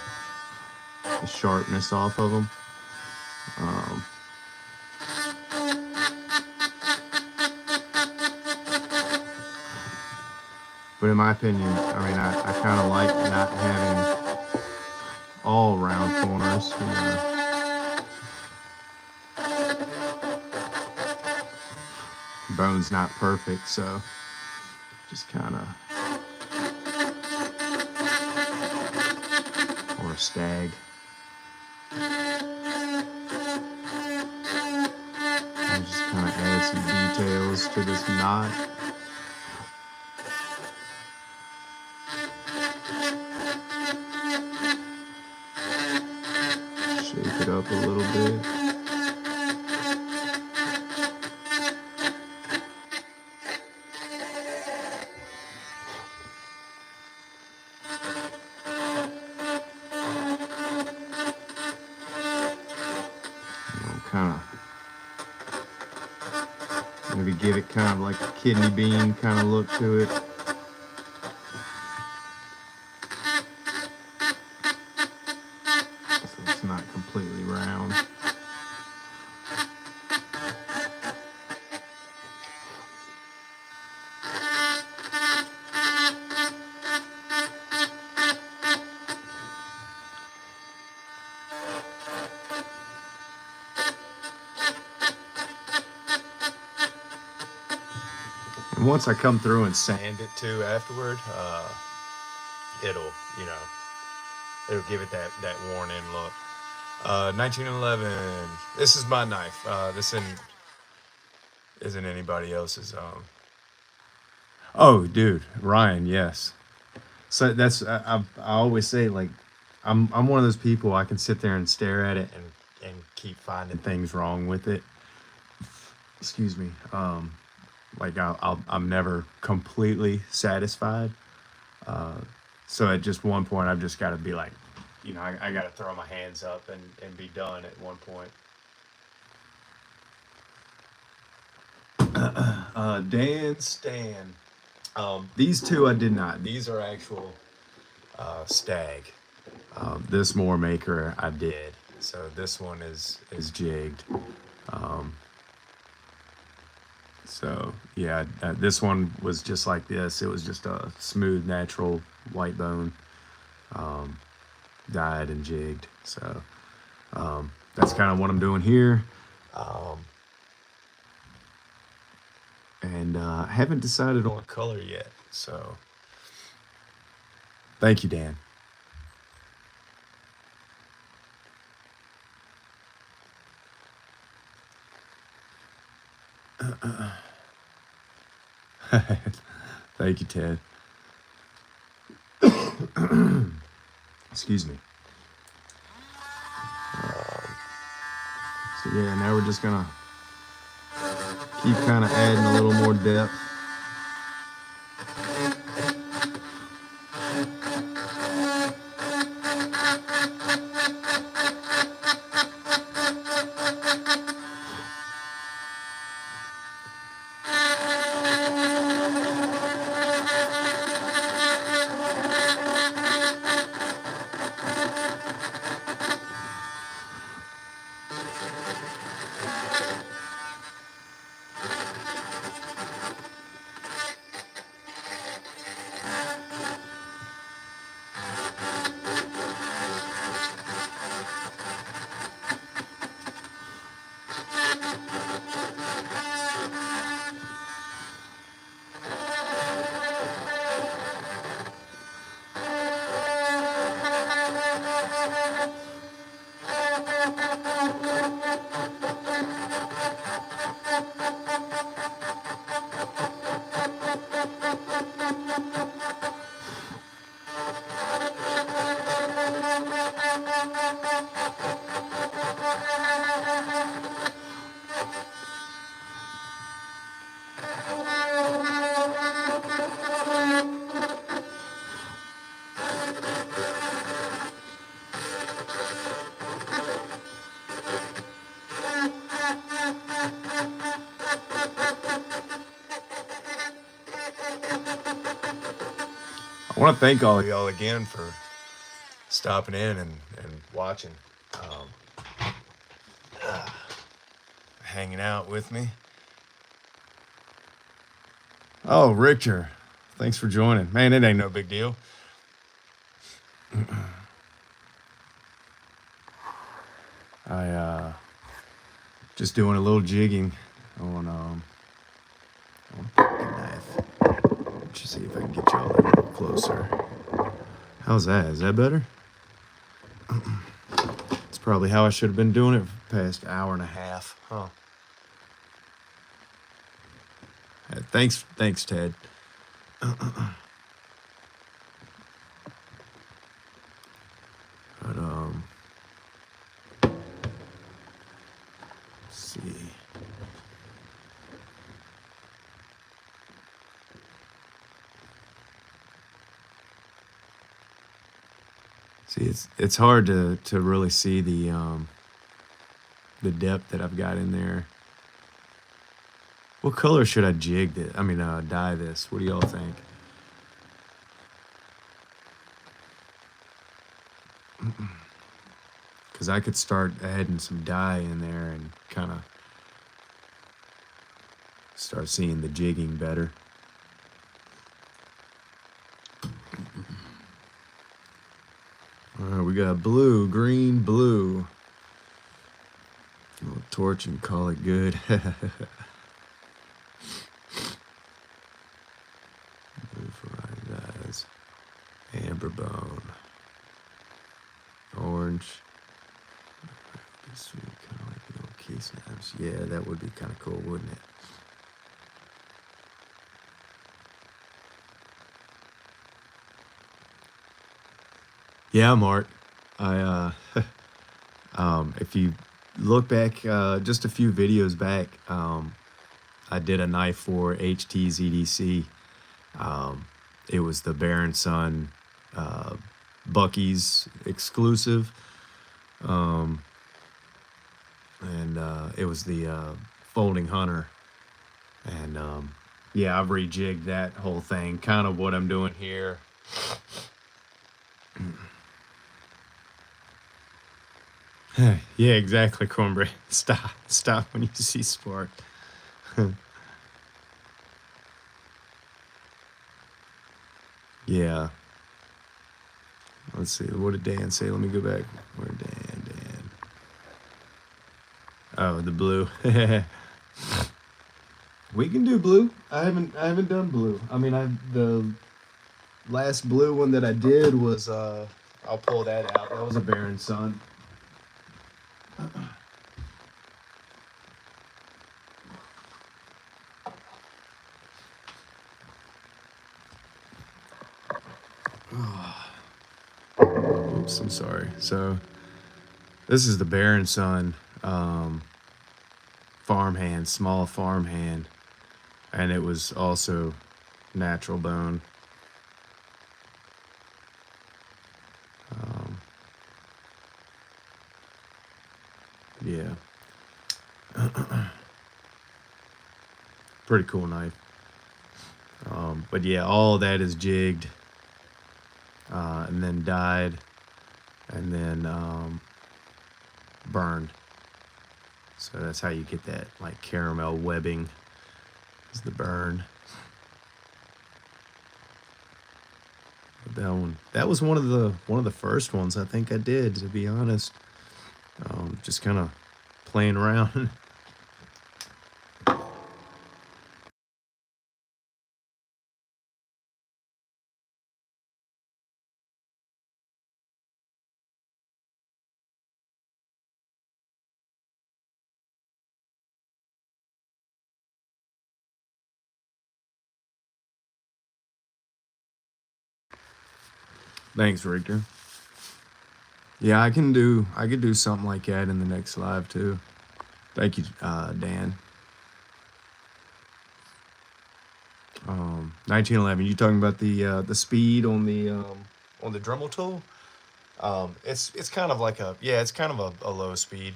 sharpness off of them. But in my opinion, I mean, I kind of like not having all round corners, you know. bone's not perfect, so just kind of, or a stag. And just kind of add some details to this knot. Shake it up a little bit. Kind of maybe give it kind of like a kidney bean kind of look to it. So it's not completely round. And once I come through and sand it too afterward, it'll, you know, it'll give it that worn in look. 1911. This is my knife. This isn't anybody else's. Oh, dude, Ryan. Yes. So that's I always say, like, I'm one of those people, I can sit there and stare at it and keep finding things wrong with it. Excuse me. Like I'm never completely satisfied. So at just one point, I've just got to be like, you know, I got to throw my hands up and be done at one point. Dan Stan. These two I did not. These are actual Stag. This More Maker I did. So this one is jigged. So yeah, this one was just like this. It was just a smooth, natural white bone, dyed and jigged. So that's kind of what I'm doing here. And haven't decided on a color yet. So thank you, Dan. Thank you, Ted. Excuse me. So yeah, now we're just gonna keep kind of adding a little more depth. I want to thank all of y'all again for stopping in and watching, hanging out with me. Oh, Richter, thanks for joining. Man, it ain't no big deal. I just doing a little jigging on Pocket knife. Let's just see if I can get y'all a little closer. How's that? Is that better? It's probably how I should have been doing it for the past hour and a half. Huh. Thanks, Ted. But, let's see. See, it's hard to really see the depth that I've got in there. What color should I jig this? I mean, dye this. What do y'all think? Because I could start adding some dye in there and kind of start seeing the jigging better. All right, we got blue, green, blue. We'll torch and call it good. Blue for eyes. Amber bone. Orange. Sweet, kind of like the old key snaps. Yeah, that would be kind of cool, wouldn't it? Yeah, Mark. I if you look back just a few videos back, I did a knife for HTZDC. It was the Baron Son Bucky's exclusive. And it was the Folding Hunter. And yeah, I've rejigged that whole thing. Kind of what I'm doing here. Yeah, exactly, Cornbread. Stop when you see spark. Yeah. Let's see. What did Dan say? Let me go back. Where Dan? Oh, the blue. We can do blue. I haven't done blue. I mean, the last blue one that I did was I'll pull that out. That was a Baron Son. Oops, I'm sorry. So this is the Baron Son farmhand, small farmhand, and it was also natural bone. Yeah. Pretty cool knife. But yeah, all of that is jigged and then dyed and then burned. So that's how you get that like caramel webbing is the burn. But that was one of the first ones I think I did, to be honest. Just kind of playing around. Thanks, Richter. Yeah, I could do something like that in the next live too. Thank you, Dan. 1911. You talking about the speed on the Dremel tool? It's kind of like it's kind of a low speed.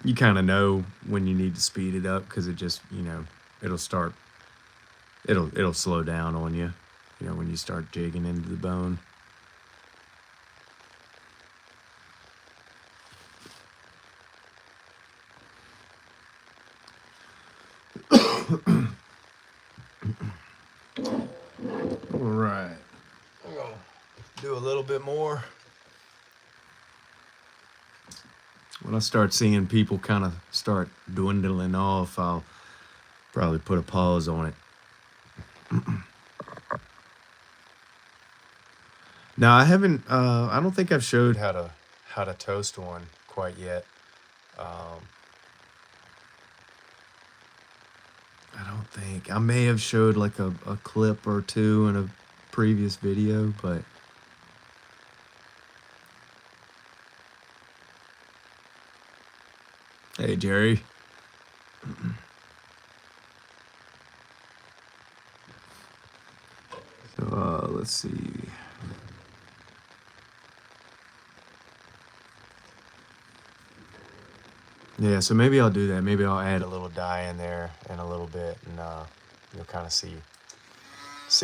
You kind of know when you need to speed it up because it just it'll slow down on you. When you start jigging into the bone. All right. I'm gonna do a little bit more. When I start seeing people kind of start dwindling off, I'll Probably put a pause on it. Now I haven't. I don't think I've showed how to toast one quite yet. I don't think I may have showed like a clip or two in a previous video, but hey Jerry. So let's see. Yeah, so maybe I'll do that. Maybe I'll add a little dye in there in a little bit, and you'll kind of see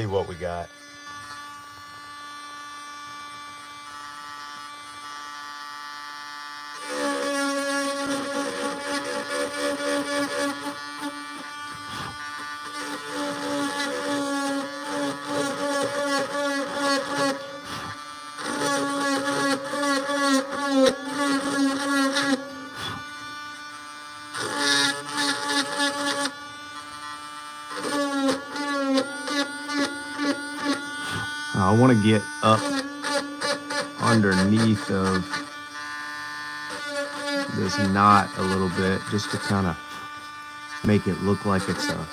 what we got. I want to get up underneath of this knot a little bit, just to kind of make it look like it's a,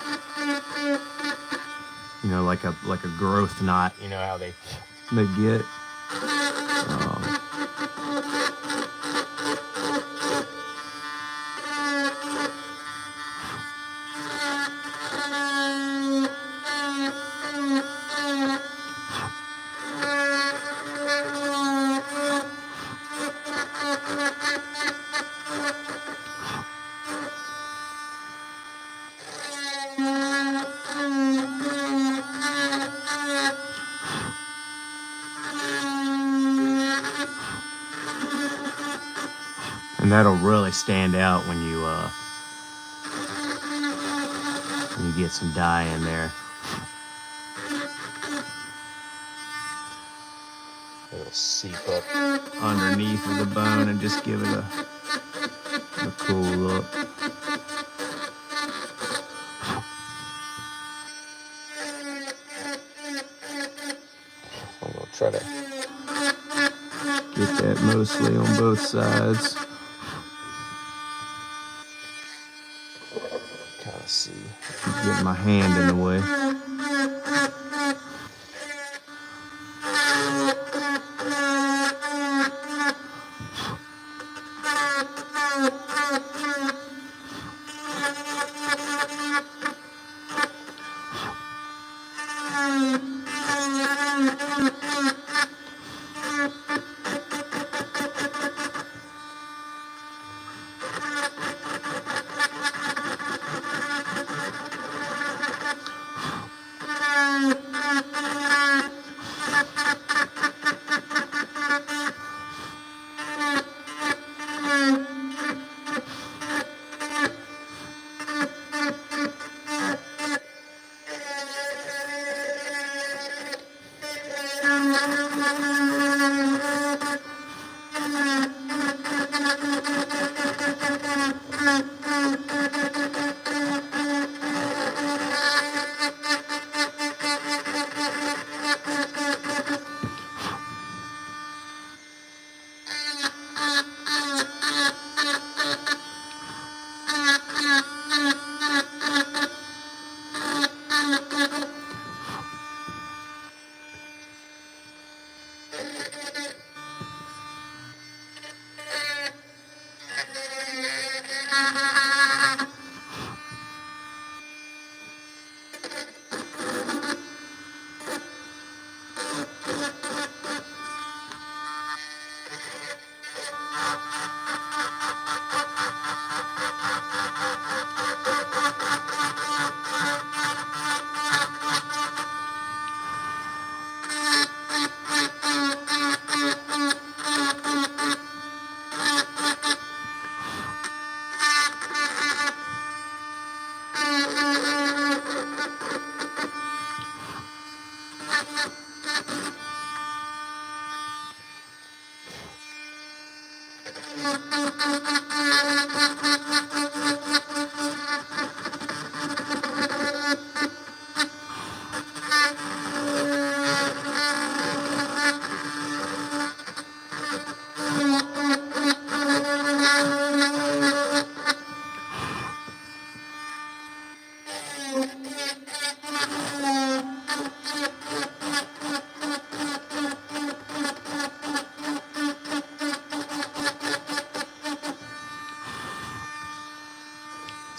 you know, like a growth knot. You know how they get. And that'll really stand out when you get some dye in there. It'll seep up underneath of the bone and just give it a cool look. I'm gonna try to get that mostly on both sides. Kind of see. Keep getting my hand in the way.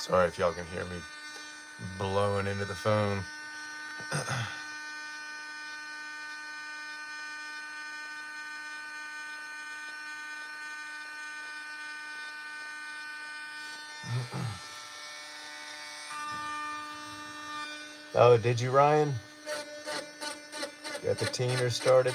Sorry if y'all can hear me blowing into the phone. Oh, did you, Ryan? Got the teener started?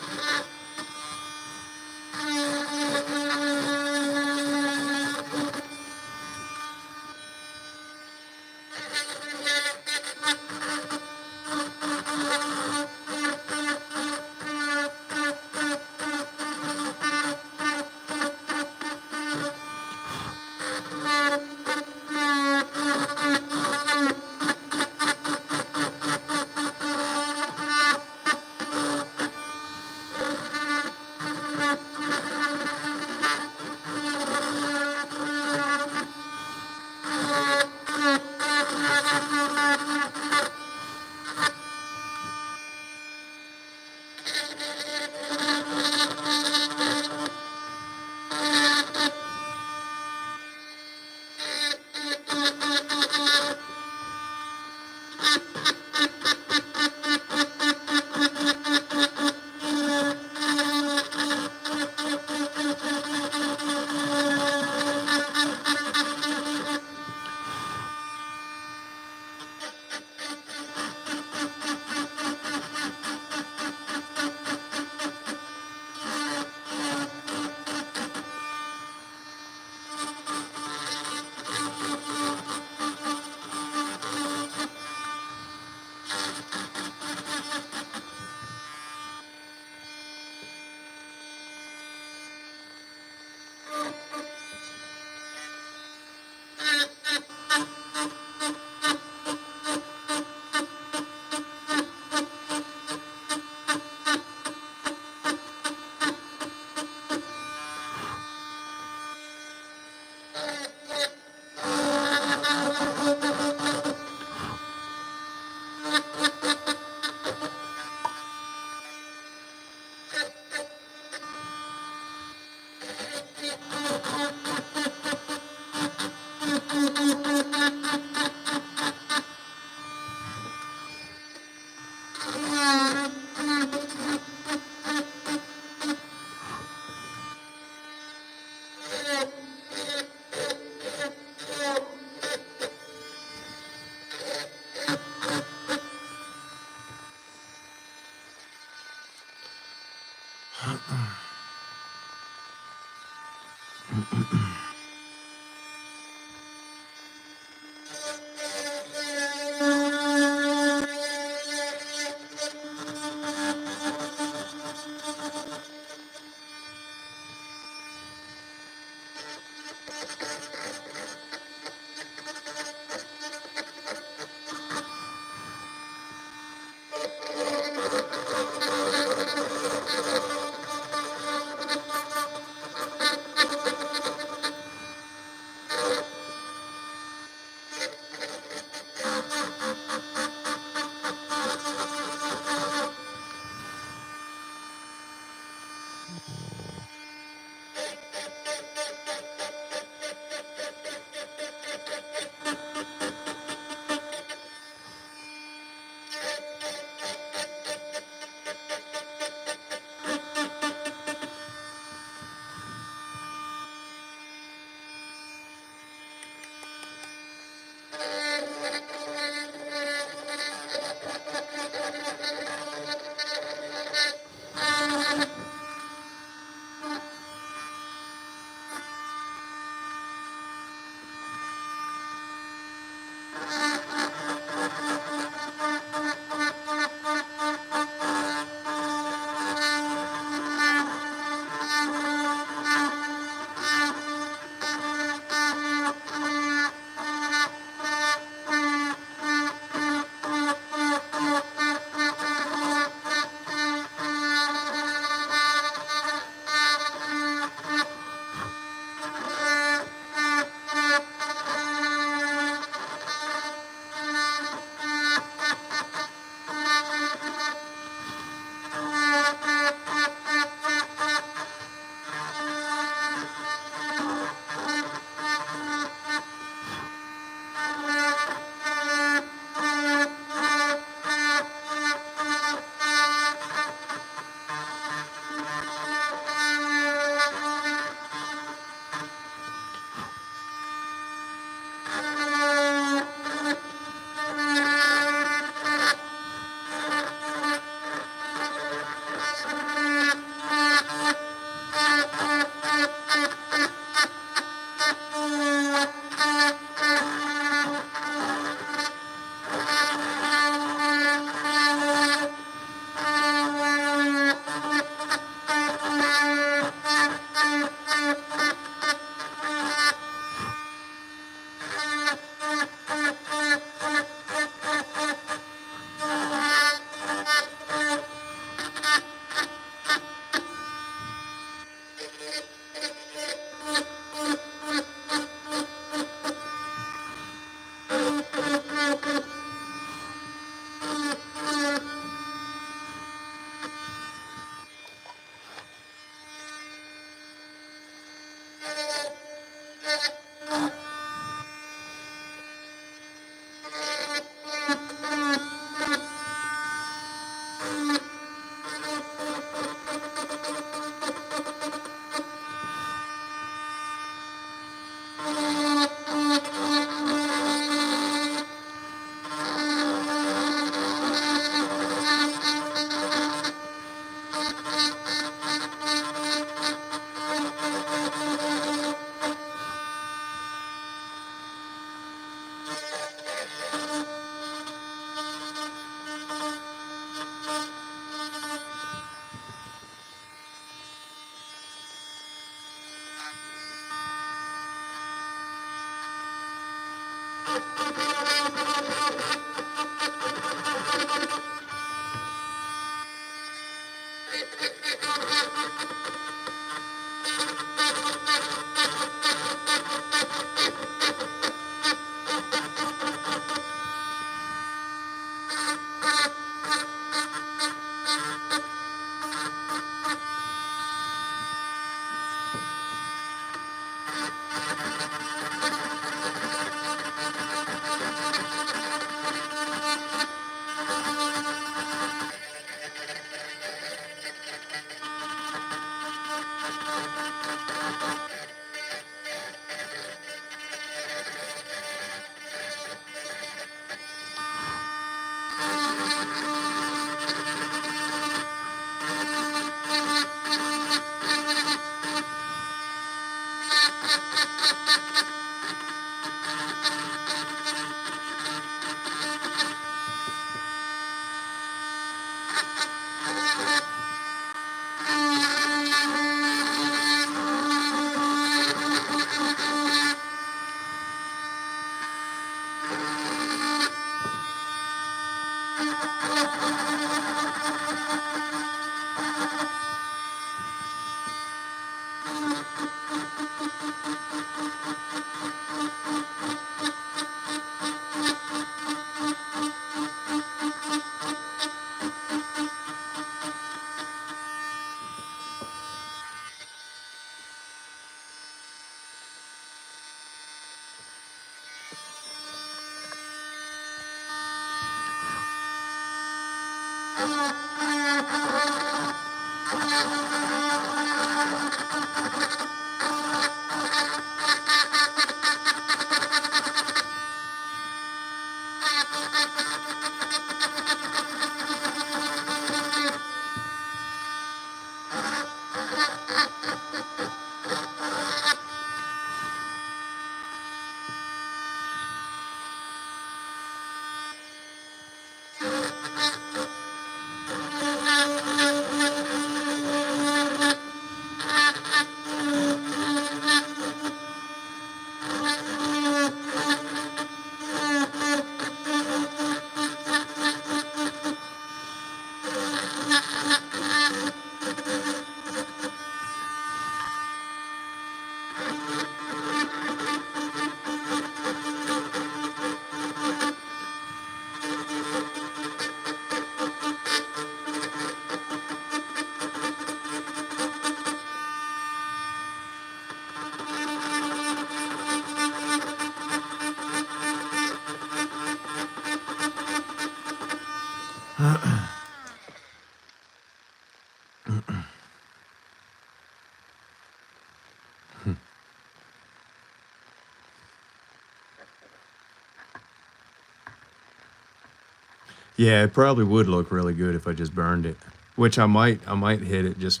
Yeah, it probably would look really good if I just burned it. Which I might hit it just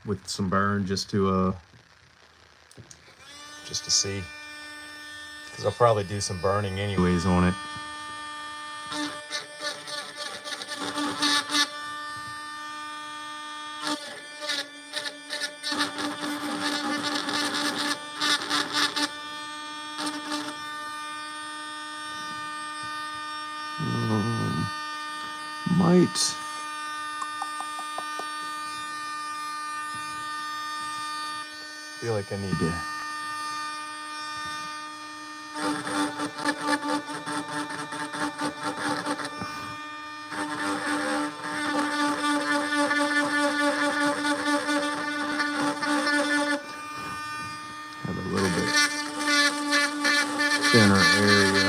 with some burn just to see. Cuz I'll probably do some burning anyways on it. Might feel like I need to have a little bit thinner area.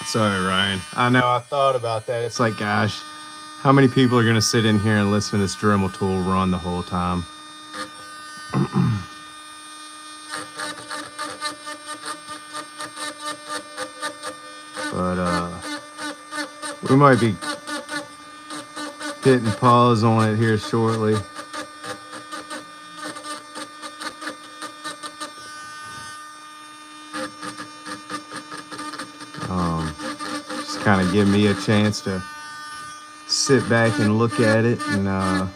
Sorry, Ryan. I know I thought about that. It's like, gosh, how many people are gonna sit in here and listen to this Dremel tool run the whole time? But we might be hitting pause on it here shortly. Just kind of give me a chance to sit back and look at it and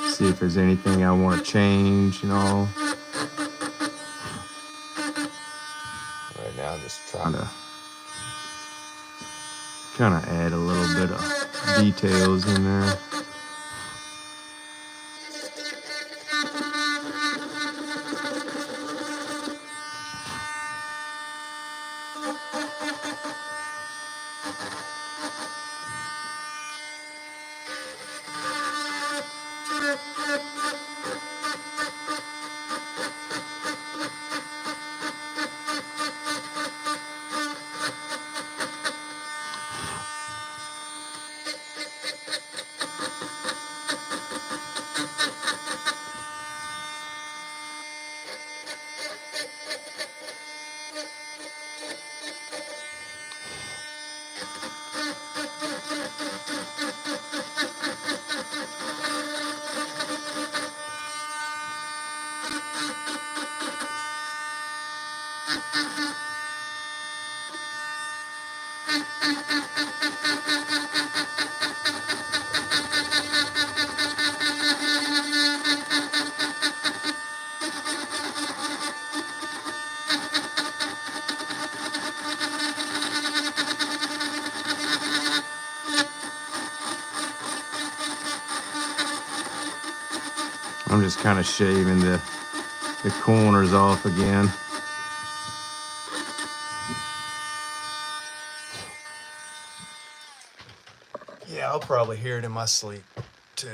see if there's anything I want to change and all. Right now I'm just trying to kind of add a little bit of details in there. I'm just kind of shaving the corners off again. Yeah, I'll probably hear it in my sleep too.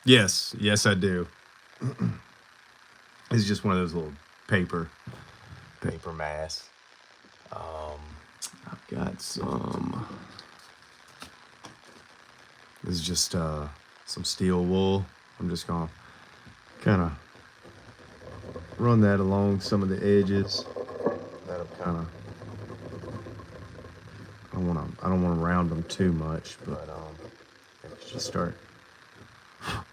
Yes, I do. It's just one of those little paper masks. I've got some. This is just some steel wool. I'm just gonna kind of run that along some of the edges. That'll kind of. I don't want to round them too much, but just start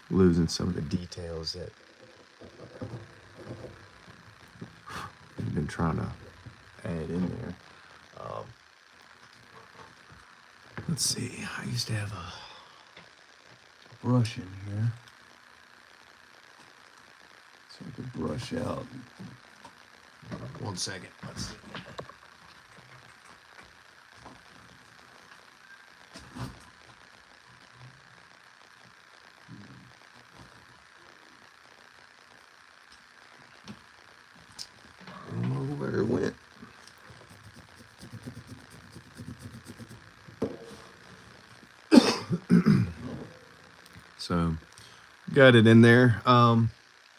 losing some of the details that I've been trying to add in there. Let's see. I used to have a brush in here, so I could brush out. 1 second. Let's see. I don't know where it went. So, got it in there.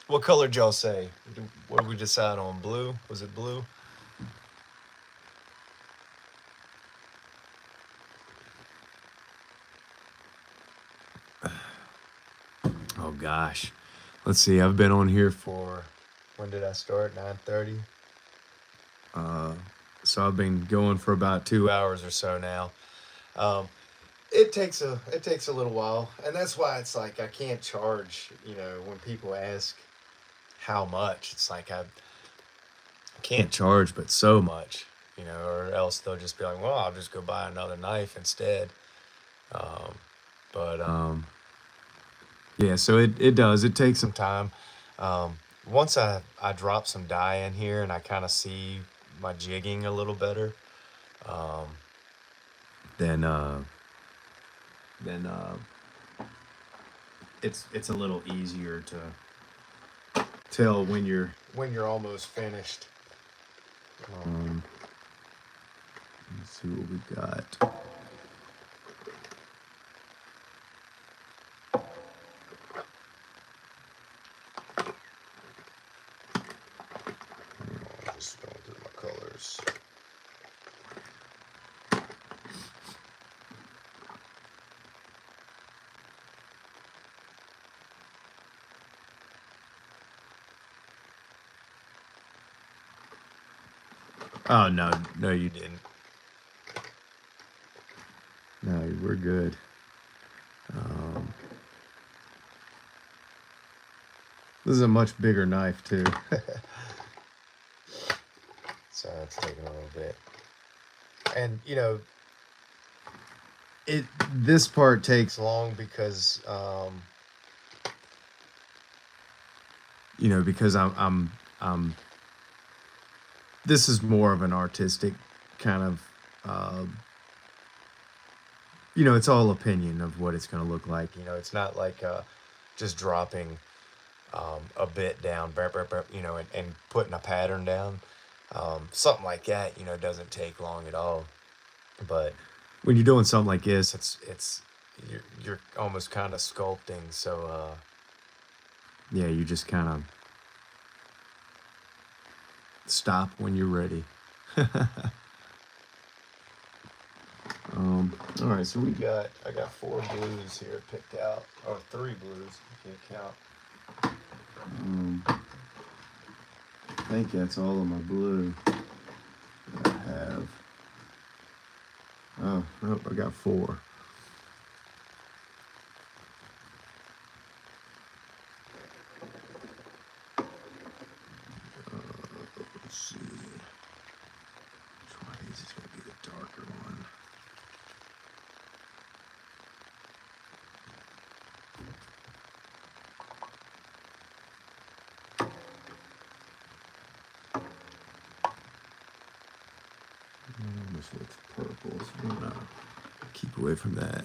What color did y'all say? What did we decide on? Blue? Was it blue? Oh gosh. Let's see. I've been on here for, when did I start? 9:30. So I've been going for about 2 hours or so now. It takes a little while, and that's why it's like I can't charge. When people ask how much, it's like I can't charge, but so much. Or else they'll just be like, well, I'll just go buy another knife instead. But yeah, so it does. It takes some time. Once I drop some dye in here and I kind of see my jigging a little better, then it's a little easier to tell when you're almost finished. Let's see what we got. Just going through my colors. Oh, no, you didn't. No, we're good. This is a much bigger knife too. So it's taking a little bit. And this part takes long because because I'm this is more of an artistic kind of it's all opinion of what it's going to look like. It's not like just dropping a bit down, and putting a pattern down. Something like that, doesn't take long at all. But when you're doing something like this, it's you're almost kind of sculpting. So yeah, you just kind of stop when you're ready. All right, so I got 4 blues here picked out, or 3 blues, if you count. I think that's all of my blue that I have. Oh, nope, I got 4. Let's see. Which one of these is going to be the darker one? This looks purple, so I'm going to keep away from that.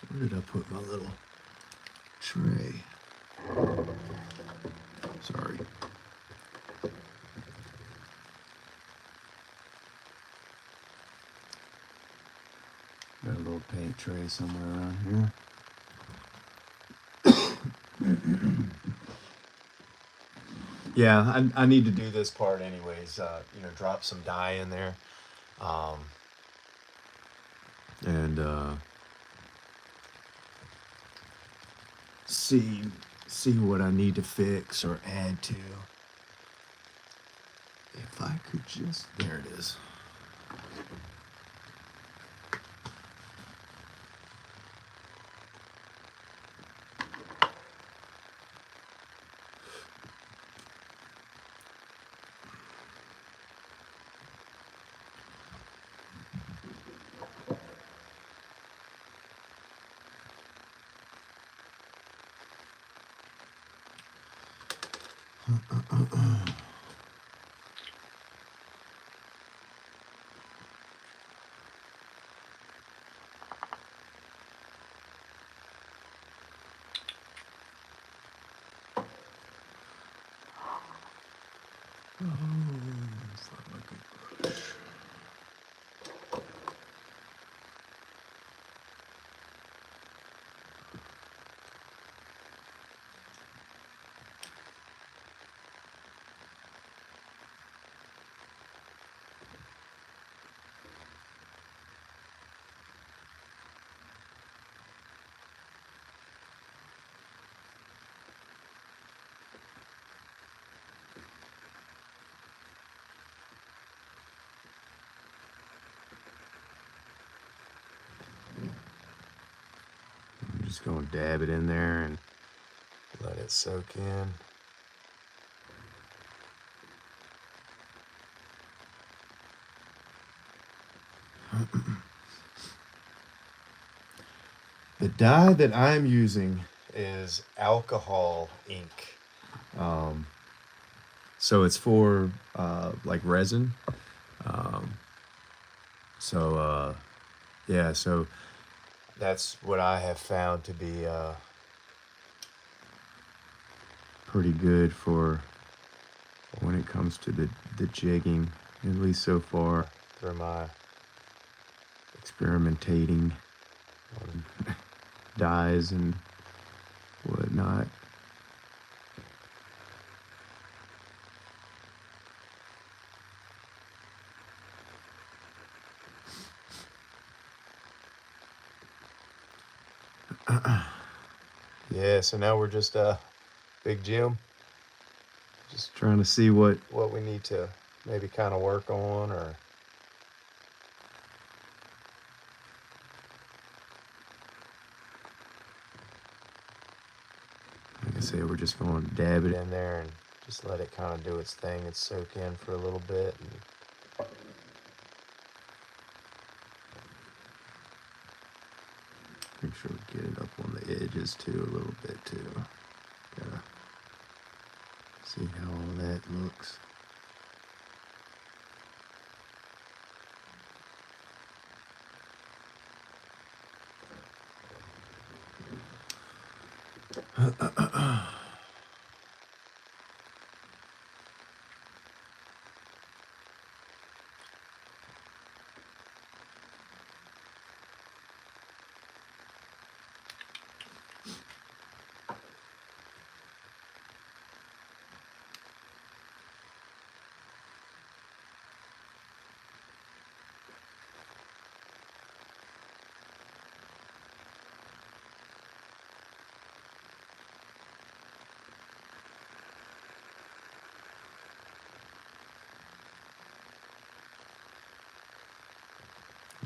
Where did I put my little tray? Sorry. Got a little paint tray somewhere around here. Yeah, I need to do this part anyways. Drop some dye in there, and see what I need to fix or add to. If I could just, there it is. I'm just gonna dab it in there and let it soak in. The dye that I'm using is alcohol ink. So it's for like resin. Um, so yeah, so that's what I have found to be pretty good for when it comes to the jigging, at least so far through my experimentating on dyes and whatnot. Yeah, so now we're just Big Jim, just trying to see what we need to maybe kind of work on, or like I say, we're just going to dab it in there and just let it kind of do its thing and soak in for a little bit. And make sure we get it up on the edges too a little bit too. Gotta see how all that looks.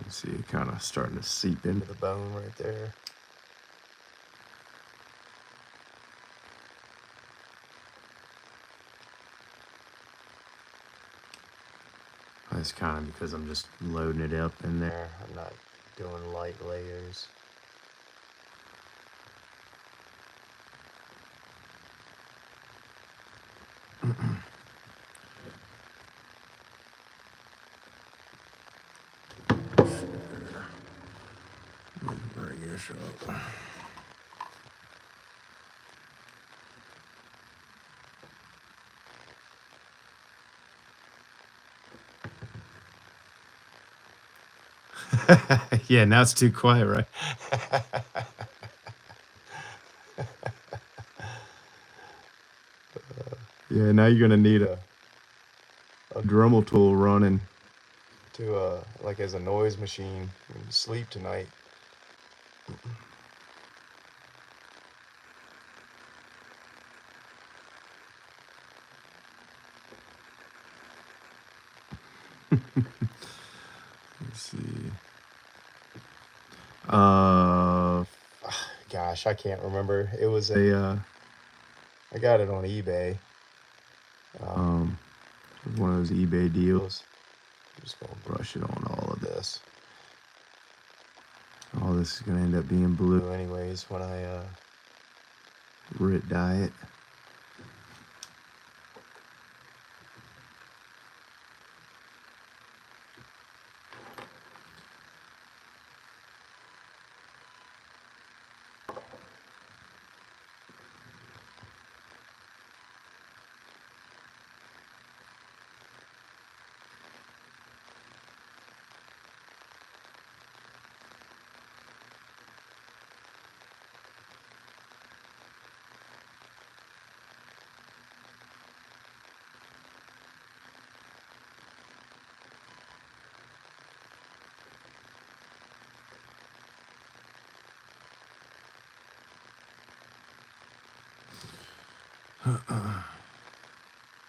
You see it kind of starting to seep into the bone right there. That's kind of because I'm just loading it up in there. I'm not doing light layers. Bring this up. Yeah, now it's too quiet, right? Yeah, now you're gonna need a Dremel tool running to like as a noise machine when you sleep tonight. Let's see. Gosh, I can't remember. It was I got it on eBay. One of those eBay deals. I'm just gonna brush it on all of this. All this is gonna end up being blue anyways when I rit dye it.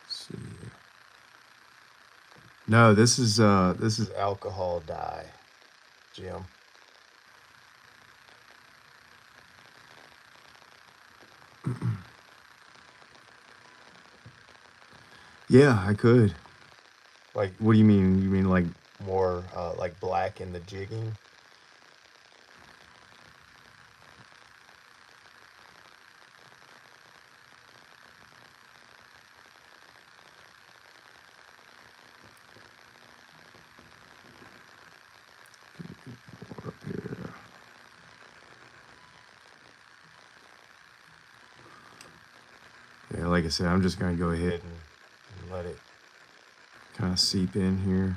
See. No, this is alcohol dye, Jim. Yeah, I could. Like, what do you mean? You mean like more like black in the jigging? like I said, I'm just going to go ahead and let it kind of seep in here.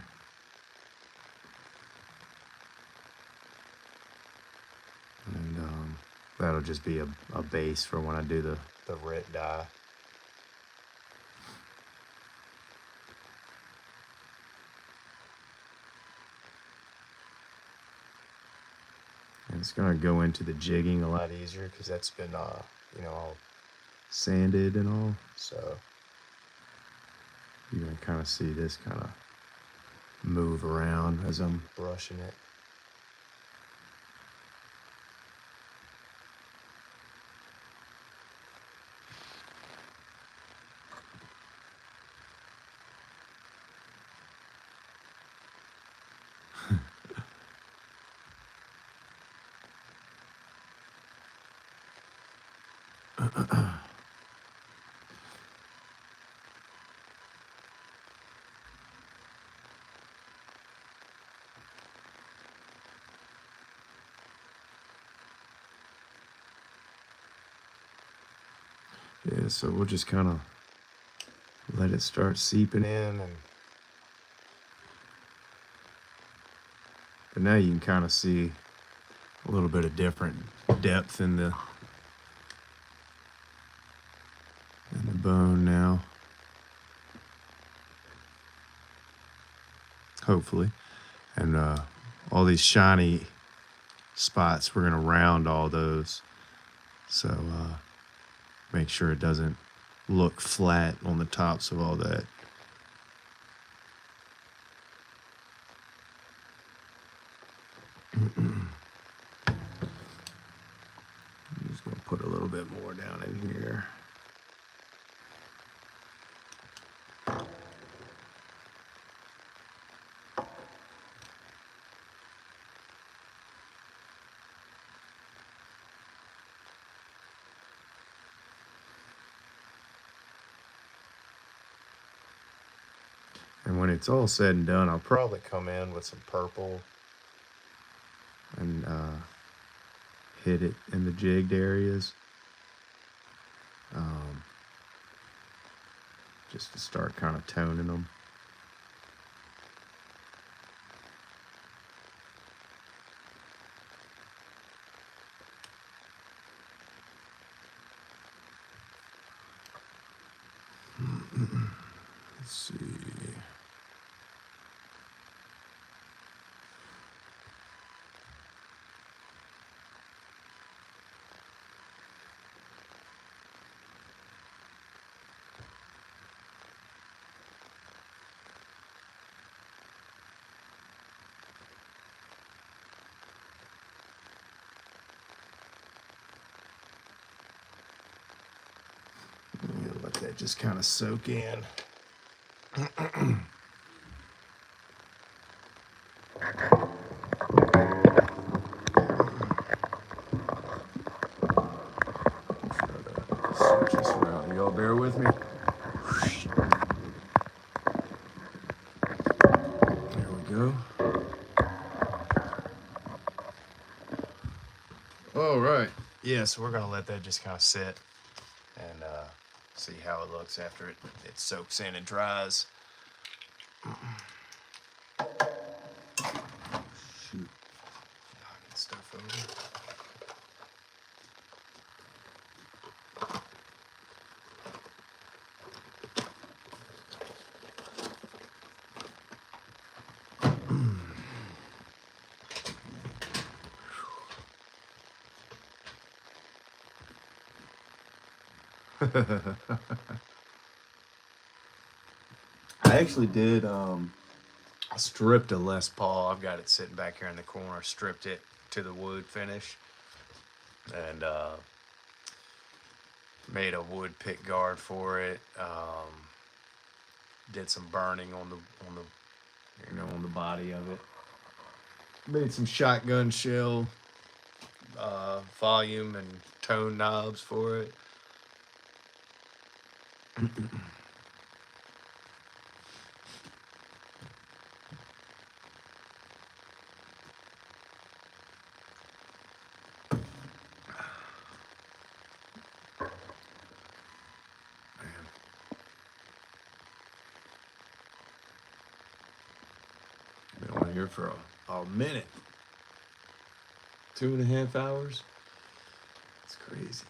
And that'll just be a base for when I do the red dye. And it's going to go into the jigging a lot easier because that's been, you know, all sanded and all. So you're going to kind of see this kind of move around as I'm brushing it. Yeah, so we'll just kind of let it start seeping in, but now you can kind of see a little bit of different depth in the bone now, hopefully. And all these shiny spots, we're going to round all those, so make sure it doesn't look flat on the tops of all that. I'm just going to put a little bit more down in here. And when it's all said and done, I'll probably come in with some purple and hit it in the jigged areas, just to start kind of toning them. Let's see. Let that just kind of soak in. Switch this around. Y'all bear with me. There we go. All right. Yeah, so we're gonna let that just kind of sit and see how it looks after it soaks in and dries. Shoot. Knocking stuff over. I actually did stripped a Les Paul. I've got it sitting back here in the corner. Stripped it to the wood finish and made a wood pick guard for it. Did some burning on the body of it. Made some shotgun shell volume and tone knobs for it. here for a minute. 2.5 hours. It's crazy.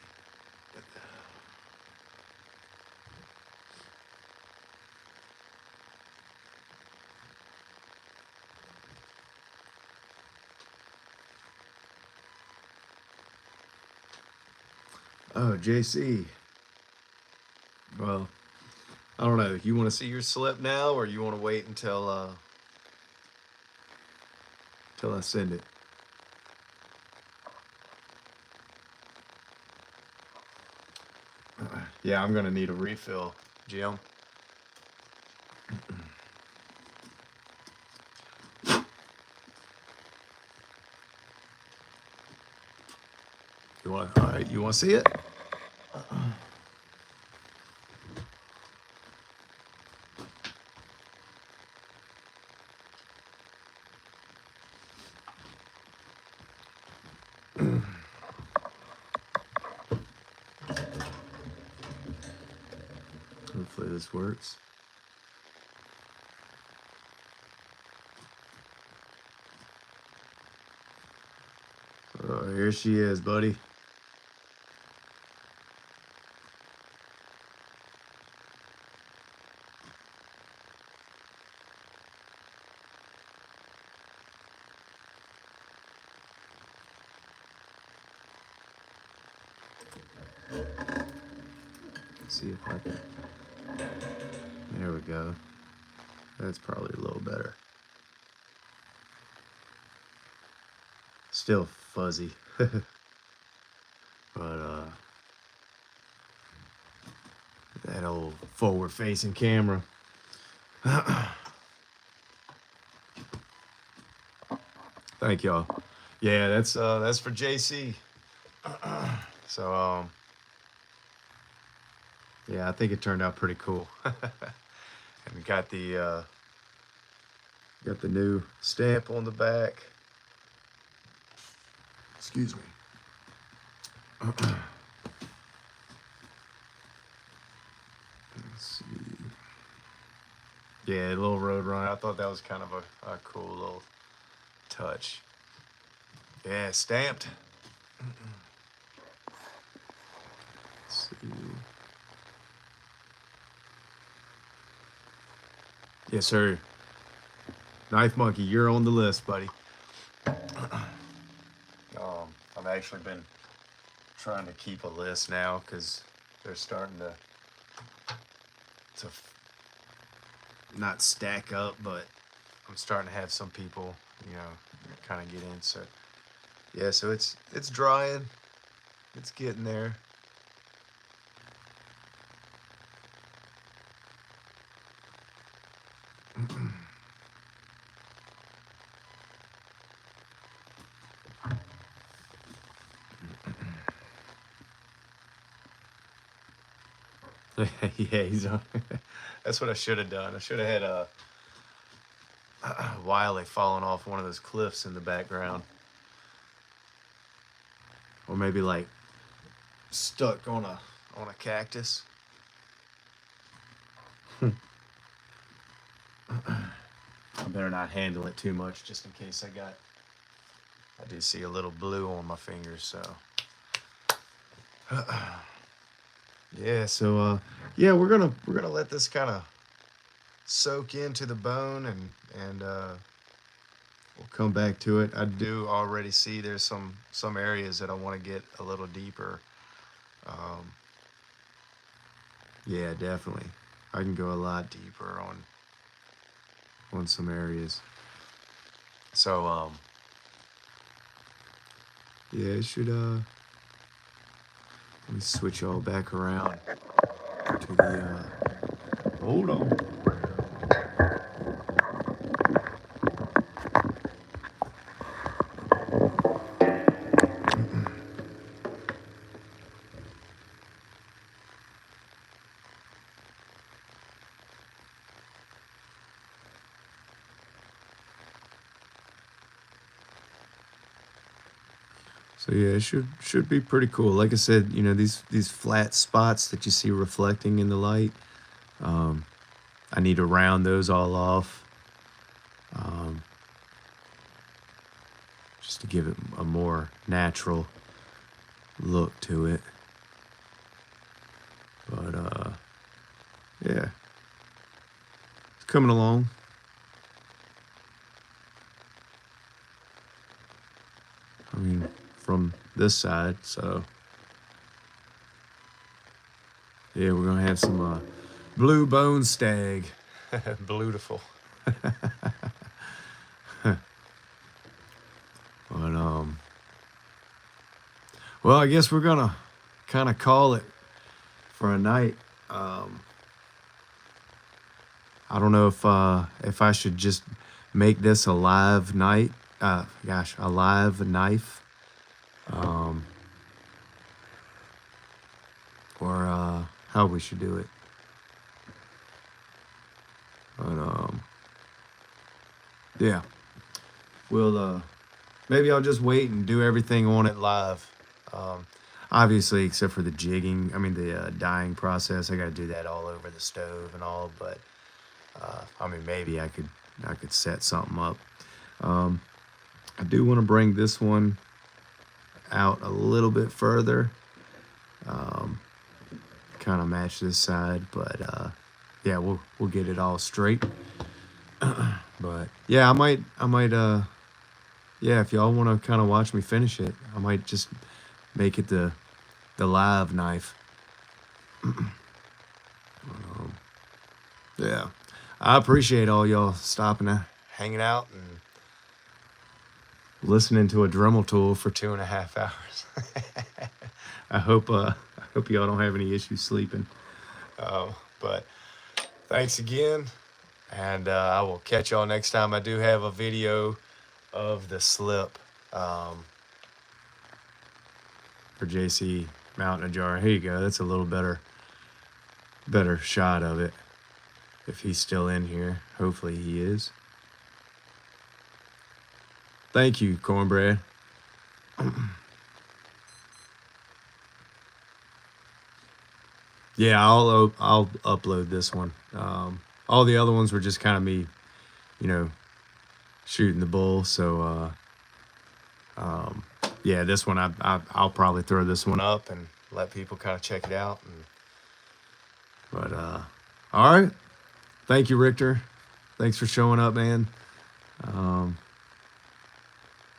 Oh, JC. Well, I don't know. You want to see your slip now, or you want to wait until I send it? Yeah, I'm gonna need a refill, Jim. You want? All right. You want to see it? Hopefully this works. Oh, here she is, buddy. Let's see if I can. There we go. That's probably a little better. Still fuzzy. But that old forward facing camera. Thank y'all. Yeah, that's for JC. So yeah, I think it turned out pretty cool. And we got the new stamp on the back. Excuse me. Let's see. Yeah, a little road run. I thought that was kind of a cool little touch. Yeah, stamped. Let's see. Yes, sir. Knife Monkey, you're on the list, buddy. I've actually been trying to keep a list now because they're starting to not stack up, but I'm starting to have some people, kind of get in. So yeah, so it's drying, it's getting there. Yeah, he's on. That's what I should have done. I should have had a Wiley falling off one of those cliffs in the background, or maybe like stuck on a cactus. I better not handle it too much, just in case I do see a little blue on my fingers. So yeah, so yeah, we're gonna let this kind of soak into the bone, and we'll come back to it. I do already see there's some areas that I want to get a little deeper. Yeah, definitely. I can go a lot deeper on some areas. So yeah, it should let me switch y'all back around to the hold on. So yeah, it should be pretty cool. Like I said, these flat spots that you see reflecting in the light, I need to round those all off. give it a more natural look to it. But yeah, it's coming along. I mean, from this side, so yeah, we're gonna have some blue bone stag. Beautiful. But well, I guess we're gonna kind of call it for a night. I don't know if I should just make this a live night. Gosh, a live knife. Or how we should do it. But yeah, we'll maybe I'll just wait and do everything on it live. Obviously, except for the jigging. I mean, the dyeing process. I got to do that all over the stove and all. But I mean, maybe I could set something up. I do want to bring this one out a little bit further. Kind of match this side, but yeah, we'll get it all straight. But yeah, I might yeah, if y'all want to kind of watch me finish it, I might just make it the live knife. Yeah, I appreciate all y'all stopping, hanging out, and listening to a Dremel tool for 2.5 hours. I hope y'all don't have any issues sleeping. But thanks again, and I will catch y'all next time. I do have a video of the slip for JC mounting a jar. Here you go. That's a little better shot of it. If he's still in here, hopefully he is. Thank you, Cornbread. Yeah, I'll upload this one. All the other ones were just kind of me, shooting the bull. So yeah, this one I'll probably throw this one up and let people kind of check it out. But all right, thank you, Richter. Thanks for showing up, man.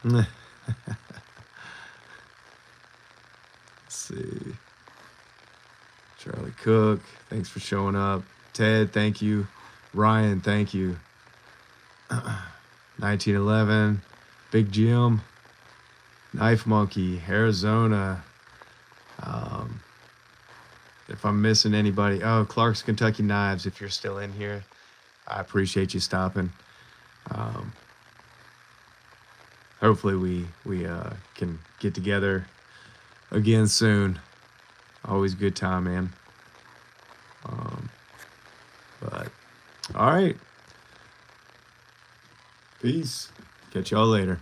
Let's see. Charlie Cook, thanks for showing up. Ted, thank you. Ryan, thank you. 1911, Big Jim, Knife Monkey, Arizona. If I'm missing anybody, Clark's Kentucky Knives, if you're still in here, I appreciate you stopping. Hopefully we can get together again soon. Always a good time, man. But all right. Peace. Catch y'all later.